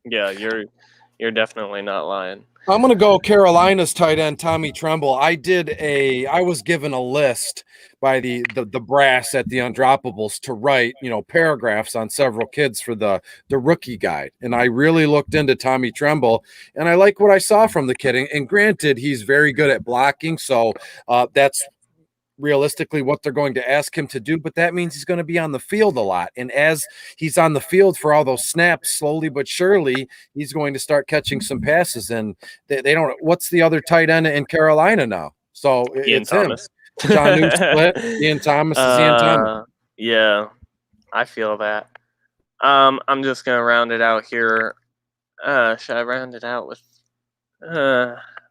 Yeah, you're definitely not lying. I'm going to go Carolina's tight end, Tommy Tremble. I was given a list by the brass at the Undroppables to write, paragraphs on several kids for the rookie guide. And I really looked into Tommy Tremble, and I like what I saw from the kid. And granted, he's very good at blocking. So that's realistically what they're going to ask him to do, but that means he's going to be on the field a lot. And as he's on the field for all those snaps, slowly but surely, he's going to start catching some passes. And they don't, what's the other tight end in Carolina now? So it's Thomas. Him. John New split. Ian Thomas is Ian Thomas. Yeah, I feel that. I'm just going to round it out here. Should I round it out with,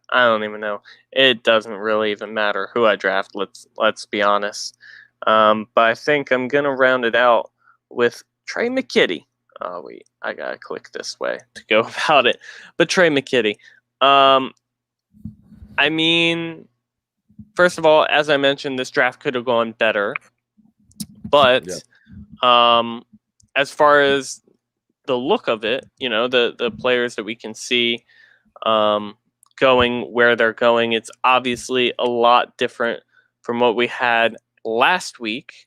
I don't even know. It doesn't really even matter who I draft. Let's be honest. But I think I'm gonna round it out with Trey McKitty. I gotta click this way to go about it. But Trey McKitty. I mean, first of all, as I mentioned, this draft could have gone better. But as far as the look of it, the players that we can see going where they're going, it's obviously a lot different from what we had last week,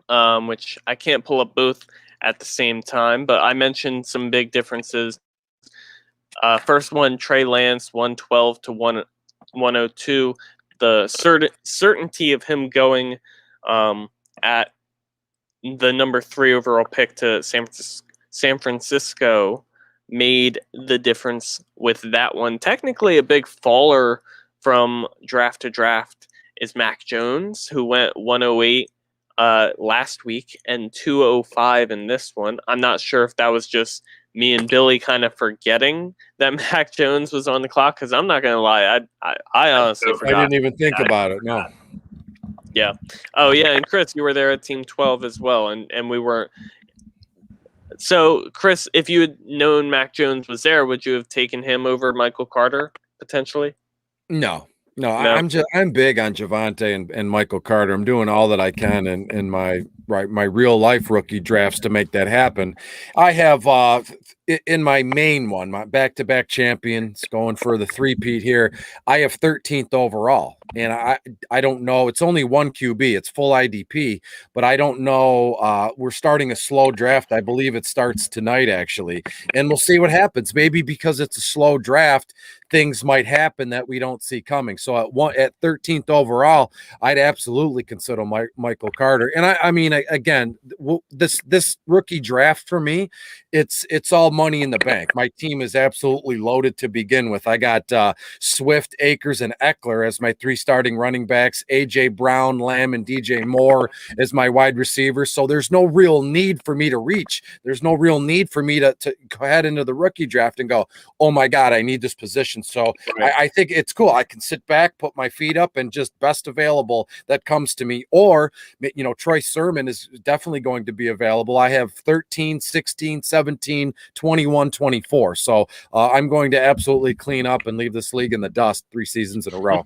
which I can't pull up both at the same time, but I mentioned some big differences. First one, Trey Lance, 112 to 102. The certainty of him going at the number 3 overall pick to San Francisco made the difference with that one. Technically, a big faller from draft to draft is Mac Jones, who went 108 last week and 205 in this one. I'm not sure if that was just me and Billy kind of forgetting that Mac Jones was on the clock, because I'm not going to lie, I honestly forgot. I didn't even think about it, no. Yeah. Oh, yeah, and Chris, you were there at Team 12 as well, and we weren't. So, Chris, if you had known Mac Jones was there, would you have taken him over Michael Carter potentially? No. I'm big on Javonte and Michael Carter. I'm doing all that I can in my real life rookie drafts to make that happen. I have in my main one, my back-to-back champions going for the three-peat here, I have 13th overall. And I don't know. It's only one QB. It's full IDP, but I don't know. We're starting a slow draft. I believe it starts tonight, actually. And we'll see what happens. Maybe because it's a slow draft, things might happen that we don't see coming. So at 13th overall, I'd absolutely consider Michael Carter. And I mean, again, this rookie draft for me, it's all money in the bank. My team is absolutely loaded to begin with. I got Swift, Akers, and Eckler as my 3 starting running backs, AJ Brown, Lamb, and DJ Moore as my wide receivers. So there's no real need for me to reach. There's no real need for me to go ahead into the rookie draft and go, oh my God, I need this position. So I think it's cool. I can sit back, put my feet up, and just best available that comes to me. Or, Troy Sermon is definitely going to be available. I have 13, 16, 17, 21, 24. So I'm going to absolutely clean up and leave this league in the dust 3 seasons in a row.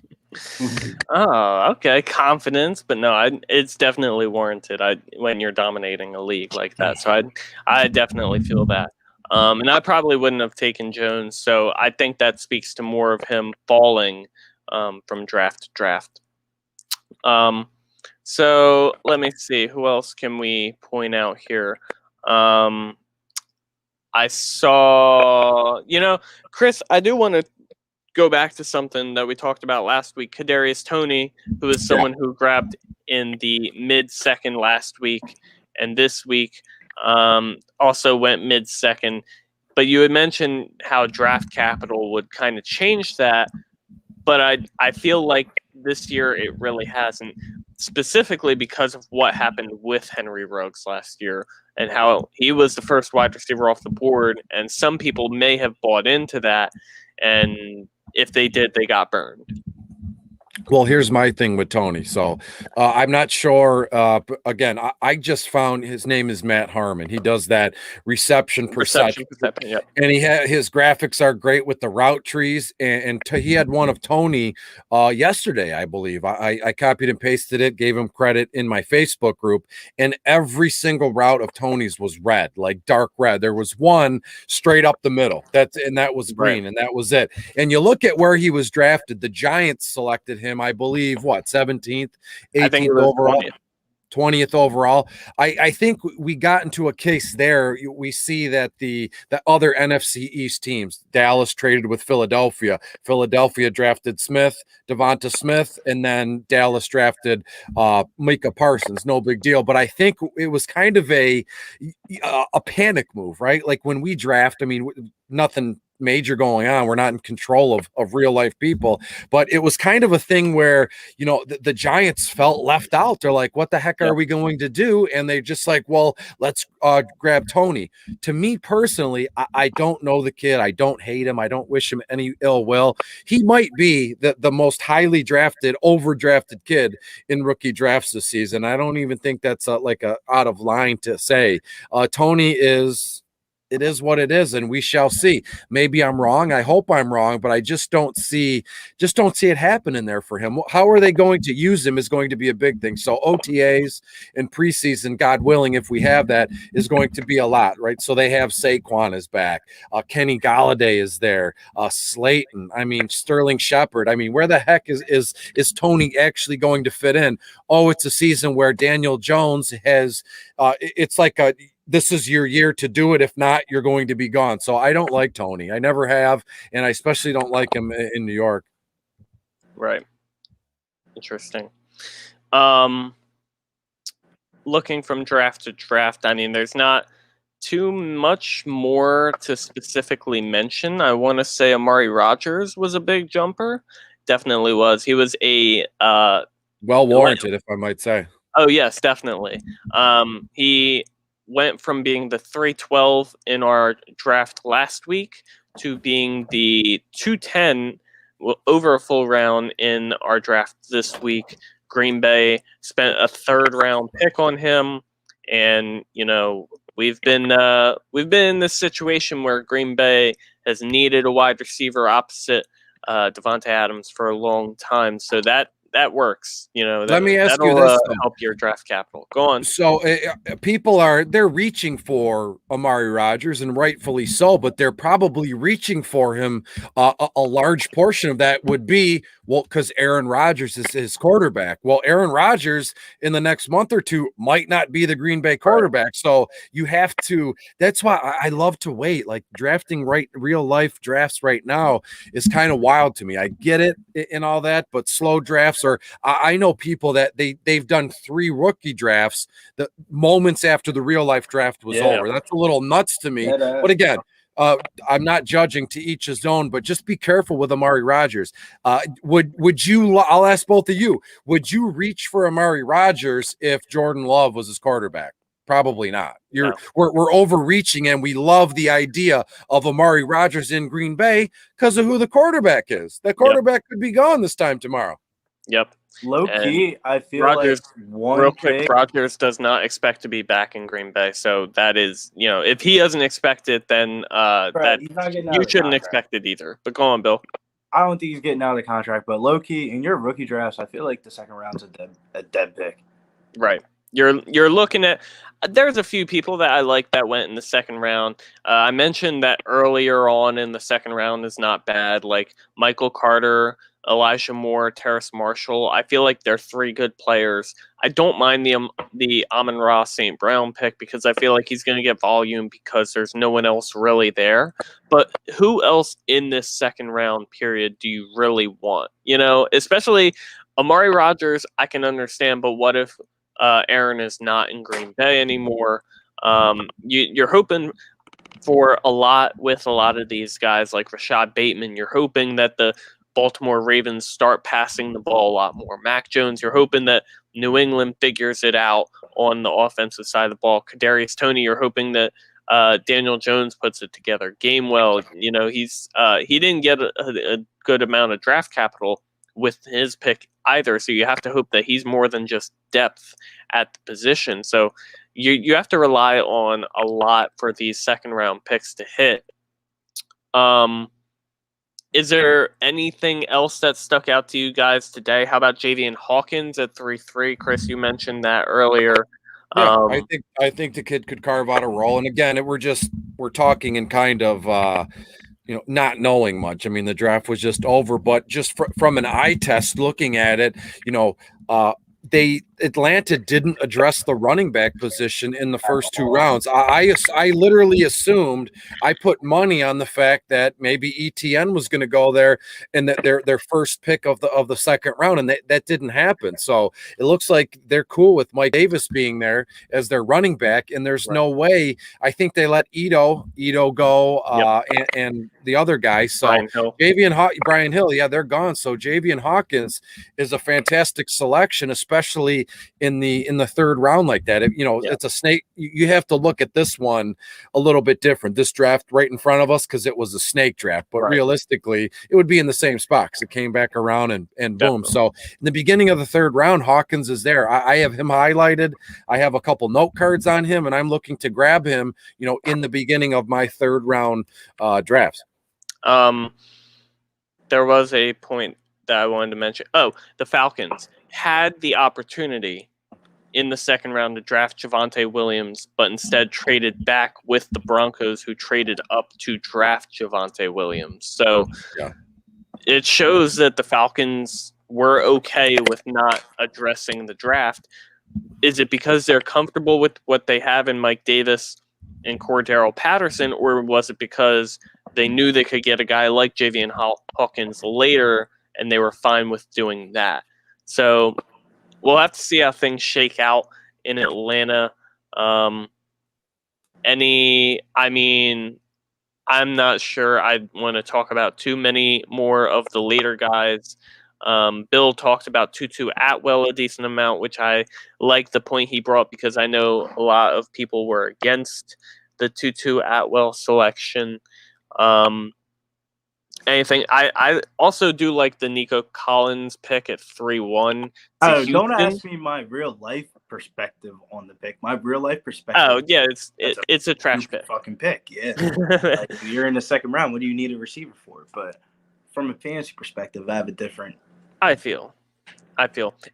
Oh, okay. Confidence, but no, it's definitely warranted. When you're dominating a league like that, so I definitely feel that. And I probably wouldn't have taken Jones, so I think that speaks to more of him falling from draft to draft. So let me see, who else can we point out here? I saw, Chris, I do want to go back to something that we talked about last week. Kadarius Toney, who is someone who grabbed in the mid-second last week, and this week also went mid-second. But you had mentioned how draft capital would kind of change that, but I feel like this year it really hasn't, specifically because of what happened with Henry Ruggs last year and how he was the first wide receiver off the board, and some people may have bought into that, and if they did, they got burned. Well, here's my thing with Toney. So I'm not sure. Again, I just found his name is Matt Harmon. He does that reception perception. Yep. And his graphics are great with the route trees. And he had one of Toney yesterday, I believe. I copied and pasted it, gave him credit in my Facebook group, and every single route of Toney's was red, like dark red. There was one straight up the middle. That was green, and that was it. And you look at where he was drafted. The Giants selected him, I believe, 17th, 18th overall, 20th overall. I think we got into a case there. We see that the other NFC East teams, Dallas traded with Philadelphia. Philadelphia drafted Devonta Smith, and then Dallas drafted Micah Parsons. No big deal. But I think it was kind of a panic move, right? Like when we draft, I mean, nothing major going on. We're not in control of real life people, but it was kind of a thing where, the Giants felt left out. They're like, what the heck are we going to do? And they just like, well, let's grab Toney. To me personally, I don't know the kid. I don't hate him. I don't wish him any ill will. He might be the most highly drafted, overdrafted kid in rookie drafts this season. I don't even think that's like a out of line to say. Toney it is what it is, and we shall see. Maybe I'm wrong. I hope I'm wrong, but I just don't see it happening there for him. How are they going to use him is going to be a big thing. So OTAs and preseason, God willing, if we have that, is going to be a lot, right? So they have Saquon is back. Kenny Galladay is there. Slayton. I mean, Sterling Shepard. I mean, where the heck is Toney actually going to fit in? Oh, it's a season where Daniel Jones has it's like this is your year to do it. If not, you're going to be gone. So I don't like Toney. I never have, and I especially don't like him in New York. Right. Interesting. Looking from draft to draft, I mean, there's not too much more to specifically mention. I want to say Amari Rodgers was a big jumper. Definitely was. He was a well warranted, if I might say. Oh yes, definitely. He went from being the 312 in our draft last week to being the 210 over a full round in our draft this week. Green Bay spent a 3rd round pick on him, and we've been in this situation where Green Bay has needed a wide receiver opposite Devontae Adams for a long time, so that works. Let me ask you this: help your draft capital. Go on. So people they're reaching for Amari Rodgers, and rightfully so, but they're probably reaching for him. A large portion of that would be, Well, because Aaron Rodgers is his quarterback. Well, Aaron Rodgers in the next month or two might not be the Green Bay quarterback. So you have to, that's why I love to wait. Like drafting real life drafts right now is kind of wild to me. I get it and all that, but slow drafts are, I know people that they've done 3 rookie drafts the moments after the real life draft was over. That's a little nuts to me. But again, I'm not judging, to each his own, but just be careful with Amari Rodgers. Would you? I'll ask both of you. Would you reach for Amari Rodgers if Jordan Love was his quarterback? Probably not. We're overreaching, and we love the idea of Amari Rodgers in Green Bay because of who the quarterback is. That quarterback could be gone this time tomorrow. Yep. Low key, I feel Rodgers, like real quick, Rodgers does not expect to be back in Green Bay. So that is, if he doesn't expect it, then you shouldn't expect it either. But go on, Bill. I don't think he's getting out of the contract, but low key in your rookie drafts, I feel like the second round's a dead pick. Right. You're looking at. There's a few people that I like that went in the second round. I mentioned that earlier on in the second round is not bad, like Michael Carter, Elijah Moore, Terrace Marshall. I feel like they're 3 good players. I don't mind the Amon-Ra St. Brown pick because I feel like he's going to get volume because there's no one else really there. But who else in this second round period do you really want? Especially Amari Rodgers, I can understand, but what if Aaron is not in Green Bay anymore? You're hoping for a lot with a lot of these guys like Rashad Bateman. You're hoping that the Baltimore Ravens start passing the ball a lot more. Mac Jones, you're hoping that New England figures it out on the offensive side of the ball. Kadarius Toney, you're hoping that Daniel Jones puts it together. Gainwell, he didn't get a good amount of draft capital with his pick either, so you have to hope that he's more than just depth at the position. So you have to rely on a lot for these second round picks to hit. Is there anything else that stuck out to you guys today? How about Javian Hawkins at 3-3? Chris, you mentioned that earlier. Yeah, I think the kid could carve out a role. And again, we're talking in kind of not knowing much. I mean, the draft was just over, but just from an eye test looking at it, Atlanta didn't address the running back position in the first 2 rounds. I literally assumed, I put money on the fact that maybe ETN was going to go there and that their first pick of the second round, and that didn't happen. So it looks like they're cool with Mike Davis being there as their running back, and there's no way. I think they let Ito go and the other guy. So Brian Hill, yeah, they're gone. So Javian Hawkins is a fantastic selection, especially in the third round like that. It's a snake. You have to look at this one a little bit different. This draft right in front of us, because it was a snake draft, but realistically it would be in the same spot because it came back around and boom. Definitely. So in the beginning of the third round, Hawkins is there. I have him highlighted. I have a couple note cards on him, and I'm looking to grab him, in the beginning of my third round drafts. There was a point that I wanted to mention. Oh, the Falcons had the opportunity in the second round to draft Javonte Williams, but instead traded back with the Broncos, who traded up to draft Javonte Williams. So it shows that the Falcons were okay with not addressing the draft. Is it because they're comfortable with what they have in Mike Davis and Cordero Patterson, or was it because they knew they could get a guy like Javian Hawkins later and they were fine with doing that? So we'll have to see how things shake out in Atlanta. I'm not sure I want to talk about too many more of the later guys. Bill talked about Tutu Atwell a decent amount, which I like the point he brought because I know a lot of people were against the Tutu Atwell selection. I also do like the Nico Collins pick at 3-1. Don't ask me my real life perspective on the pick. My real life perspective. Oh yeah, it's a trash pick. Fucking pick. Yeah. Like, you're in the second round. What do you need a receiver for? But from a fantasy perspective, I have a different. I feel,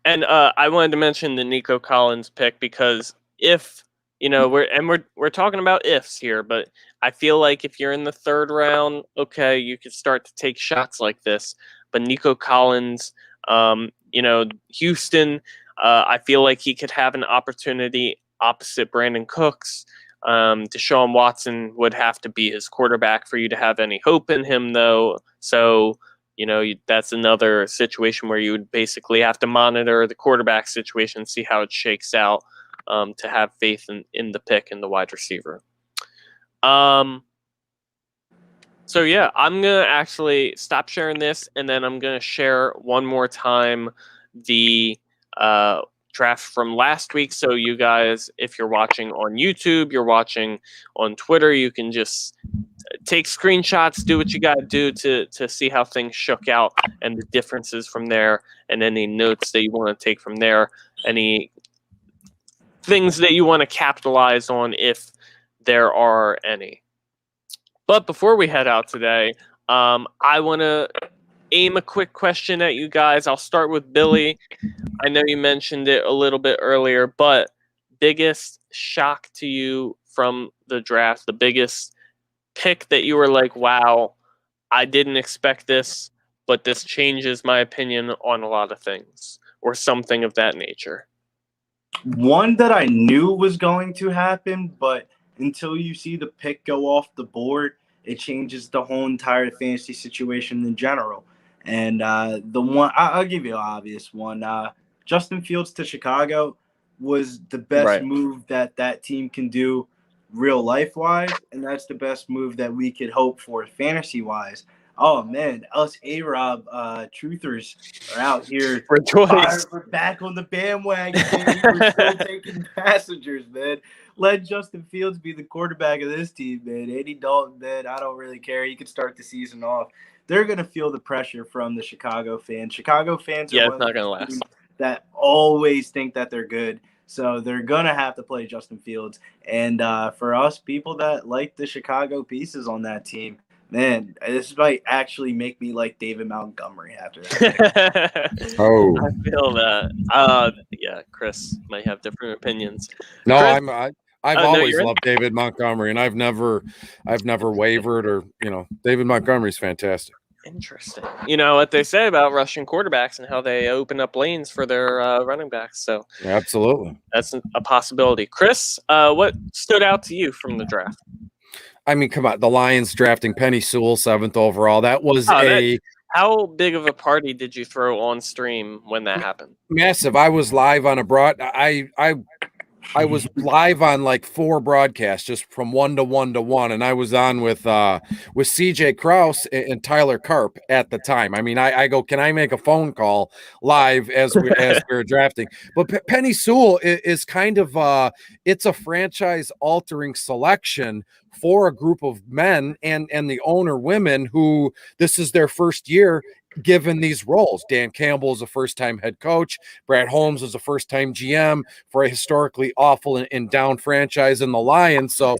and I wanted to mention the Nico Collins pick because if we're talking about ifs here, but I feel like if you're in the third round, okay, you could start to take shots like this. but Nico Collins, Houston, I feel like he could have an opportunity opposite Brandon Cooks. Deshaun Watson would have to be his quarterback for you to have any hope in him, though. So, that's another situation where you would basically have to monitor the quarterback situation, see how it shakes out, to have faith in the pick and the wide receiver. So yeah, I'm going to actually stop sharing this, and then I'm going to share one more time the draft from last week. So you guys, if you're watching on YouTube, you're watching on Twitter, you can just take screenshots, do what you got to do to see how things shook out and the differences from there, and any notes that you want to take from there, any things that you want to capitalize on if there are any. But before we head out today, I want to aim a quick question at you guys. I'll start with Billy. I know you mentioned it a little bit earlier, but biggest shock to you from the draft, the biggest pick that you were like, wow, I didn't expect this, but this changes my opinion on a lot of things, or something of that nature. One that I knew was going to happen, but until you see the pick go off the board, it changes the whole entire fantasy situation in general. And the one, I'll give you an obvious one. Justin Fields to Chicago was the best move that team can do real life-wise, and that's the best move that we could hope for fantasy-wise. Oh, man, us A-Rob truthers are out here. We're back on the bandwagon, man. We're still taking passengers, man. Let Justin Fields be the quarterback of this team, man. Andy Dalton, man, I don't really care. He could start the season off. They're going to feel the pressure from the Chicago fans. Chicago fans are it's not going to last. That always think that they're good. So they're going to have to play Justin Fields. And for us people that like the Chicago pieces on that team, man, this might actually make me like David Montgomery after that. Oh, I feel that. Yeah, Chris might have different opinions. No, Chris? I've always loved David Montgomery, and I've never wavered, or David Montgomery's fantastic. Interesting. You know what they say about Russian quarterbacks and how they open up lanes for their running backs. So absolutely, that's a possibility. Chris, what stood out to you from the draft? I mean, come on, the Lions drafting Penny Sewell 7th overall. That was how big of a party did you throw on stream when that happened? Massive. I was live on I was live on like 4 broadcasts, just from 1 to 1 to 1, and I was on with CJ Krause and Tyler Karp at the time. I mean, I go, can I make a phone call live as we were drafting? But Penny Sewell is kind of it's a franchise altering selection for a group of men and the owner women who this is their first year given these roles. Dan Campbell is a first-time head coach. Brad Holmes is a first-time GM for a historically awful and down franchise in the Lions. So,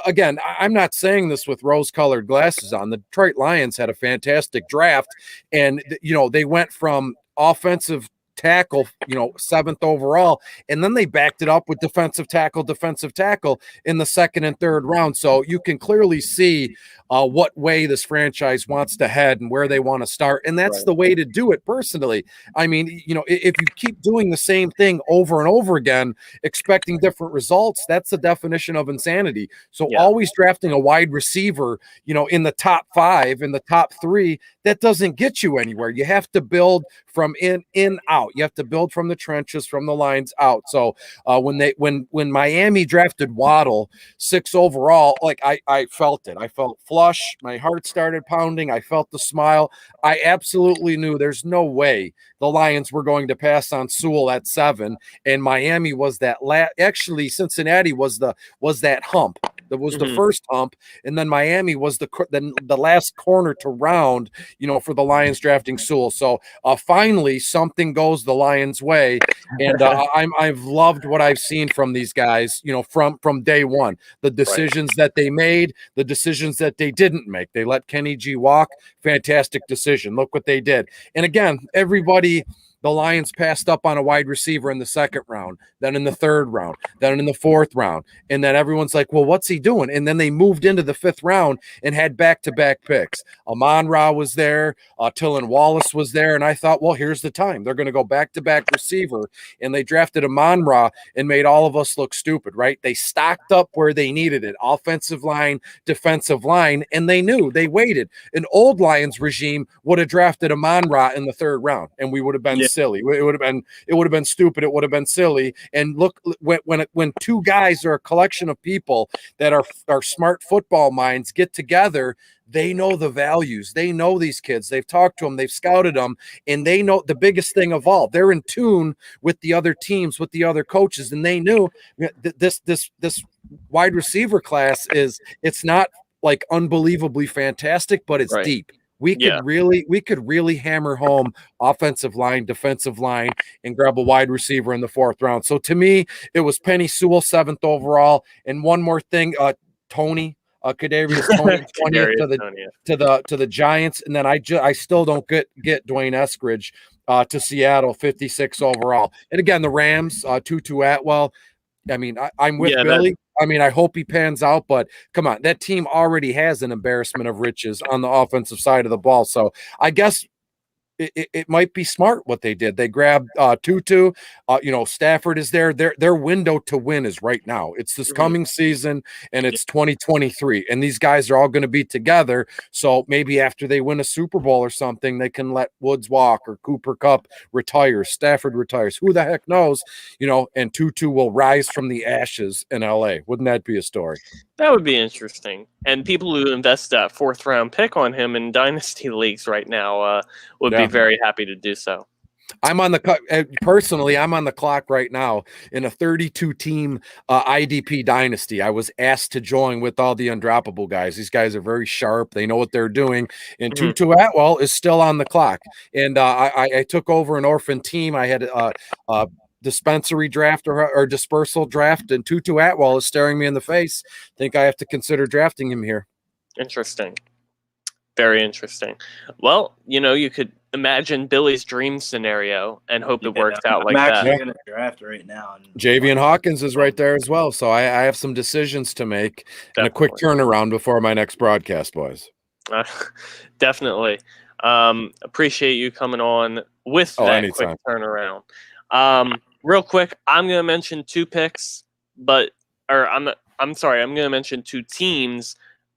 again, I'm not saying this with rose-colored glasses on. The Detroit Lions had a fantastic draft, and, they went from offensive tackle, 7th overall, and then they backed it up with defensive tackle in the 2nd and 3rd round. So you can clearly see what way this franchise wants to head and where they want to start, and that's the way to do it. Personally, I mean, if you keep doing the same thing over and over again, expecting different results, that's the definition of insanity. So always drafting a wide receiver, in the top 5, in the top 3, that doesn't get you anywhere. You have to build from in out. You have to build from the trenches, from the lines out. So when Miami drafted Waddle 6 overall, like I felt it. I felt flush. My heart started pounding. I felt the smile. I absolutely knew there's no way the Lions were going to pass on Sewell at 7, and Miami was that actually Cincinnati was that hump. That was the first hump, and then Miami was the last corner to round, for the Lions drafting Sewell. So finally, something goes the Lions' way, and I've loved what I've seen from these guys. From day one, the decisions that they made, the decisions that they didn't make. They let Kenny G walk. Fantastic decision. Look what they did. And again, everybody The Lions passed up on a wide receiver in the second round, then in the third round, then in the fourth round. And then everyone's like, well, what's he doing? And then they moved into the fifth round and had back-to-back picks. Amon-Ra was there. Tillin Wallace was there. And I thought, well, here's the time. They're going to go back-to-back receiver. And they drafted Amon-Ra and made all of us look stupid, right? They stocked up where they needed it. Offensive line, defensive line. And they knew. They waited. An old Lions regime would have drafted Amon-Ra in the third round. And we would have been silly. It would have been stupid. It would have been silly. And look, when two guys or a collection of people that are smart football minds get together, they know the values. They know these kids. They've talked to them. They've scouted them, and they know the biggest thing of all. They're in tune with the other teams, with the other coaches, and they knew this wide receiver class it's not like unbelievably fantastic, but it's deep. We could really hammer home offensive line, defensive line, and grab a wide receiver in the fourth round. So to me, it was Penny Sewell, 7th overall. And one more thing, Tony, Kadarius Tony, 20th to the Giants. And then I still don't get Dwayne Eskridge to Seattle, 56 overall. And again, the Rams, Tutu Atwell. I mean, I'm with Billy. I mean, I hope he pans out, but come on, that team already has an embarrassment of riches on the offensive side of the ball. So I guess it might be smart what they did. They grabbed Tutu. Stafford is there. Their window to win is right now. It's this coming season, and it's 2023. And these guys are all going to be together. So maybe after they win a Super Bowl or something, they can let Woods walk or Cooper Kupp retires, Stafford retires. Who the heck knows? And Tutu will rise from the ashes in LA. Wouldn't that be a story? That would be interesting. And people who invest that 4th round pick on him in dynasty leagues right now would be very happy to do so. I'm on the personally. I'm on the clock right now in a 32-team IDP dynasty. I was asked to join with all the undroppable guys. These guys are very sharp. They know what they're doing. And Tutu Atwell is still on the clock. And I took over an orphan team. I had a dispensary draft or dispersal draft, and Tutu Atwell is staring me in the face. Think I have to consider drafting him here. Interesting. Very interesting. Well, you could imagine Billy's dream scenario and hope it works out like that. I'm actually going to draft right now. Javian Hawkins is right there as well. So I have some decisions to make and a quick turnaround before my next broadcast, boys. Definitely. Appreciate you coming on with that quick turnaround. Real quick, I'm going to mention 2 picks, I'm going to mention 2 teams,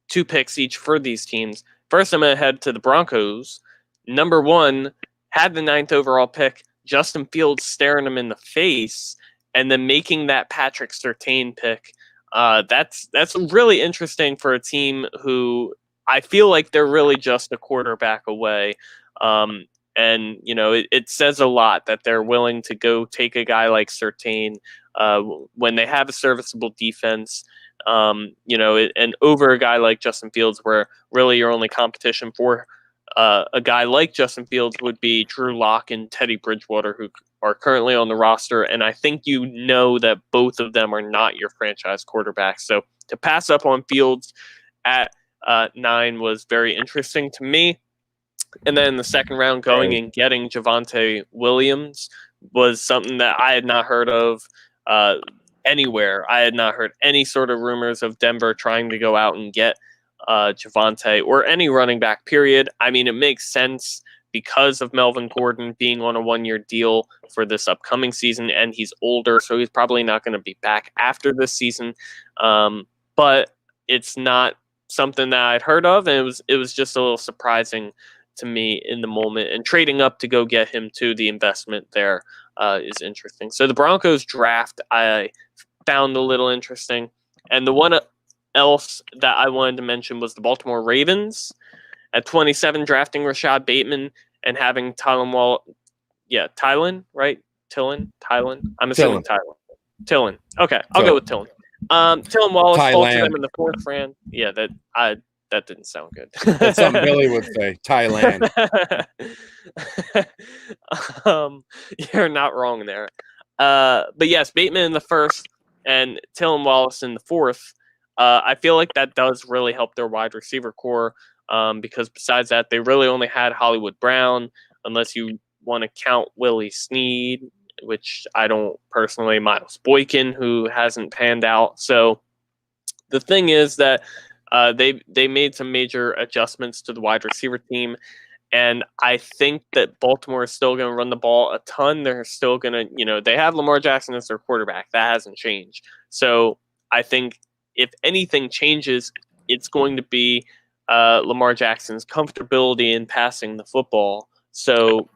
2 picks each for these teams. First, I'm going to head to the Broncos. Number 1 had the 9th overall pick, Justin Fields staring him in the face, and then making that Patrick Surtain pick. That's really interesting for a team who I feel like they're really just a quarterback away. And, it says a lot that they're willing to go take a guy like Surtain when they have a serviceable defense, and over a guy like Justin Fields, where really your only competition for a guy like Justin Fields would be Drew Lock and Teddy Bridgewater, who are currently on the roster. And I think that both of them are not your franchise quarterbacks. So to pass up on Fields at 9 was very interesting to me. And then in the second round, going and getting Javonte Williams was something that I had not heard of anywhere. I had not heard any sort of rumors of Denver trying to go out and get Javonte or any running back, period. I mean, it makes sense because of Melvin Gordon being on a 1-year deal for this upcoming season, and he's older, so he's probably not going to be back after this season. But it's not something that I'd heard of, and it was just a little surprising to me in the moment, and trading up to go get him too. The investment there is interesting. So the Broncos draft I found a little interesting, and the one else that I wanted to mention was the Baltimore Ravens at 27 drafting Rashad Bateman and having Tylan, right? Tylan. I'm assuming Tylan. Okay, I'll go with Tylan. Tylan Wallace falls to them in the 4th round. Yeah, that didn't sound good. That's something Billy would say. Thailand. You're not wrong there. But yes, Bateman in the 1st and Tylan Wallace in the 4th. I feel like that does really help their wide receiver core because besides that, they really only had Hollywood Brown, unless you want to count Willie Snead, which I don't personally. Miles Boykin, who hasn't panned out. So the thing is that they made some major adjustments to the wide receiver team. And I think that Baltimore is still going to run the ball a ton. They're still going to, they have Lamar Jackson as their quarterback. That hasn't changed. So I think if anything changes, it's going to be Lamar Jackson's comfortability in passing the football. So,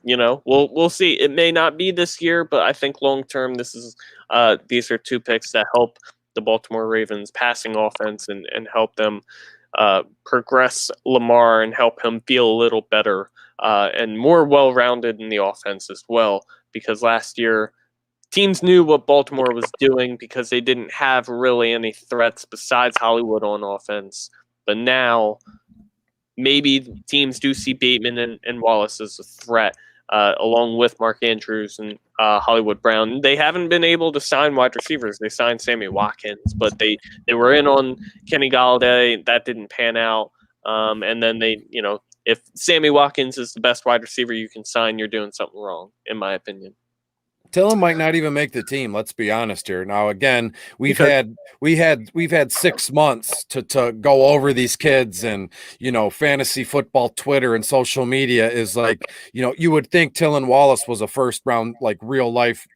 we'll see. It may not be this year, but I think long term, these are two picks that help the Baltimore Ravens passing offense and help them progress Lamar and help him feel a little better and more well-rounded in the offense as well. Because last year, teams knew what Baltimore was doing because they didn't have really any threats besides Hollywood on offense. But now, maybe teams do see Bateman and Wallace as a threat, along with Mark Andrews and Hollywood Brown. They haven't been able to sign wide receivers. They signed Sammy Watkins, but they were in on Kenny Galladay. That didn't pan out. And then if Sammy Watkins is the best wide receiver you can sign, you're doing something wrong, in my opinion. Tillman might not even make the team. Let's be honest here. Now, again, we've had 6 months to go over these kids, and fantasy football Twitter and social media is like, you would think Tylan Wallace was a first round, like real life,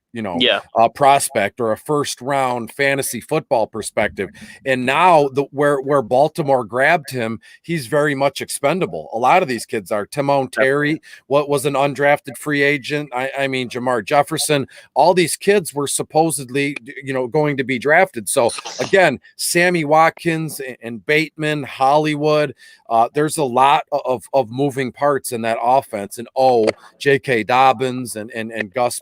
prospect or a first round fantasy football perspective. And now where Baltimore grabbed him, he's very much expendable. A lot of these kids are. Timon Terry, what was an undrafted free agent. I mean, Jamar Jefferson, all these kids were supposedly, going to be drafted. So again, Sammy Watkins and Bateman, Hollywood, there's a lot of moving parts in that offense. And J.K. Dobbins and Gus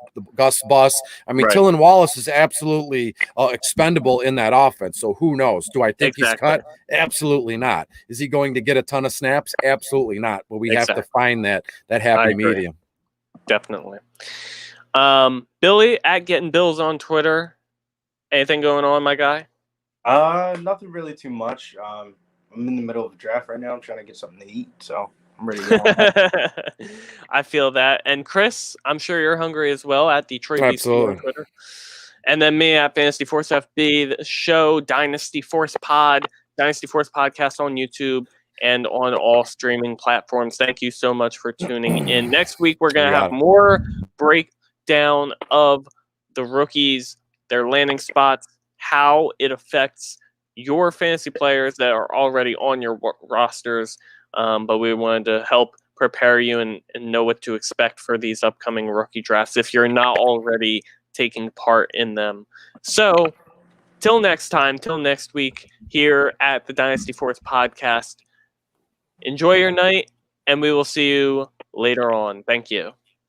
Bus. I mean, right. Tylan Wallace is absolutely expendable in that offense. So who knows? Do I think he's cut? Absolutely not. Is he going to get a ton of snaps? Absolutely not. But we have to find that happy medium. Definitely. Billy at Getting Bills on Twitter. Anything going on, my guy? Nothing really too much. I'm in the middle of a draft right now. I'm trying to get something to eat, so I'm ready to go. I feel that. And Chris, I'm sure you're hungry as well at Detroit BC on Twitter. And then me at Fantasy Force FB, the show Dynasty Force Podcast on YouTube and on all streaming platforms. Thank you so much for tuning in. Next week, we're going to have more breakdown of the rookies, their landing spots, how it affects your fantasy players that are already on your rosters. But we wanted to help prepare you and know what to expect for these upcoming rookie drafts if you're not already taking part in them. So till next week here at the Dynasty Force Podcast, enjoy your night, and we will see you later on. Thank you.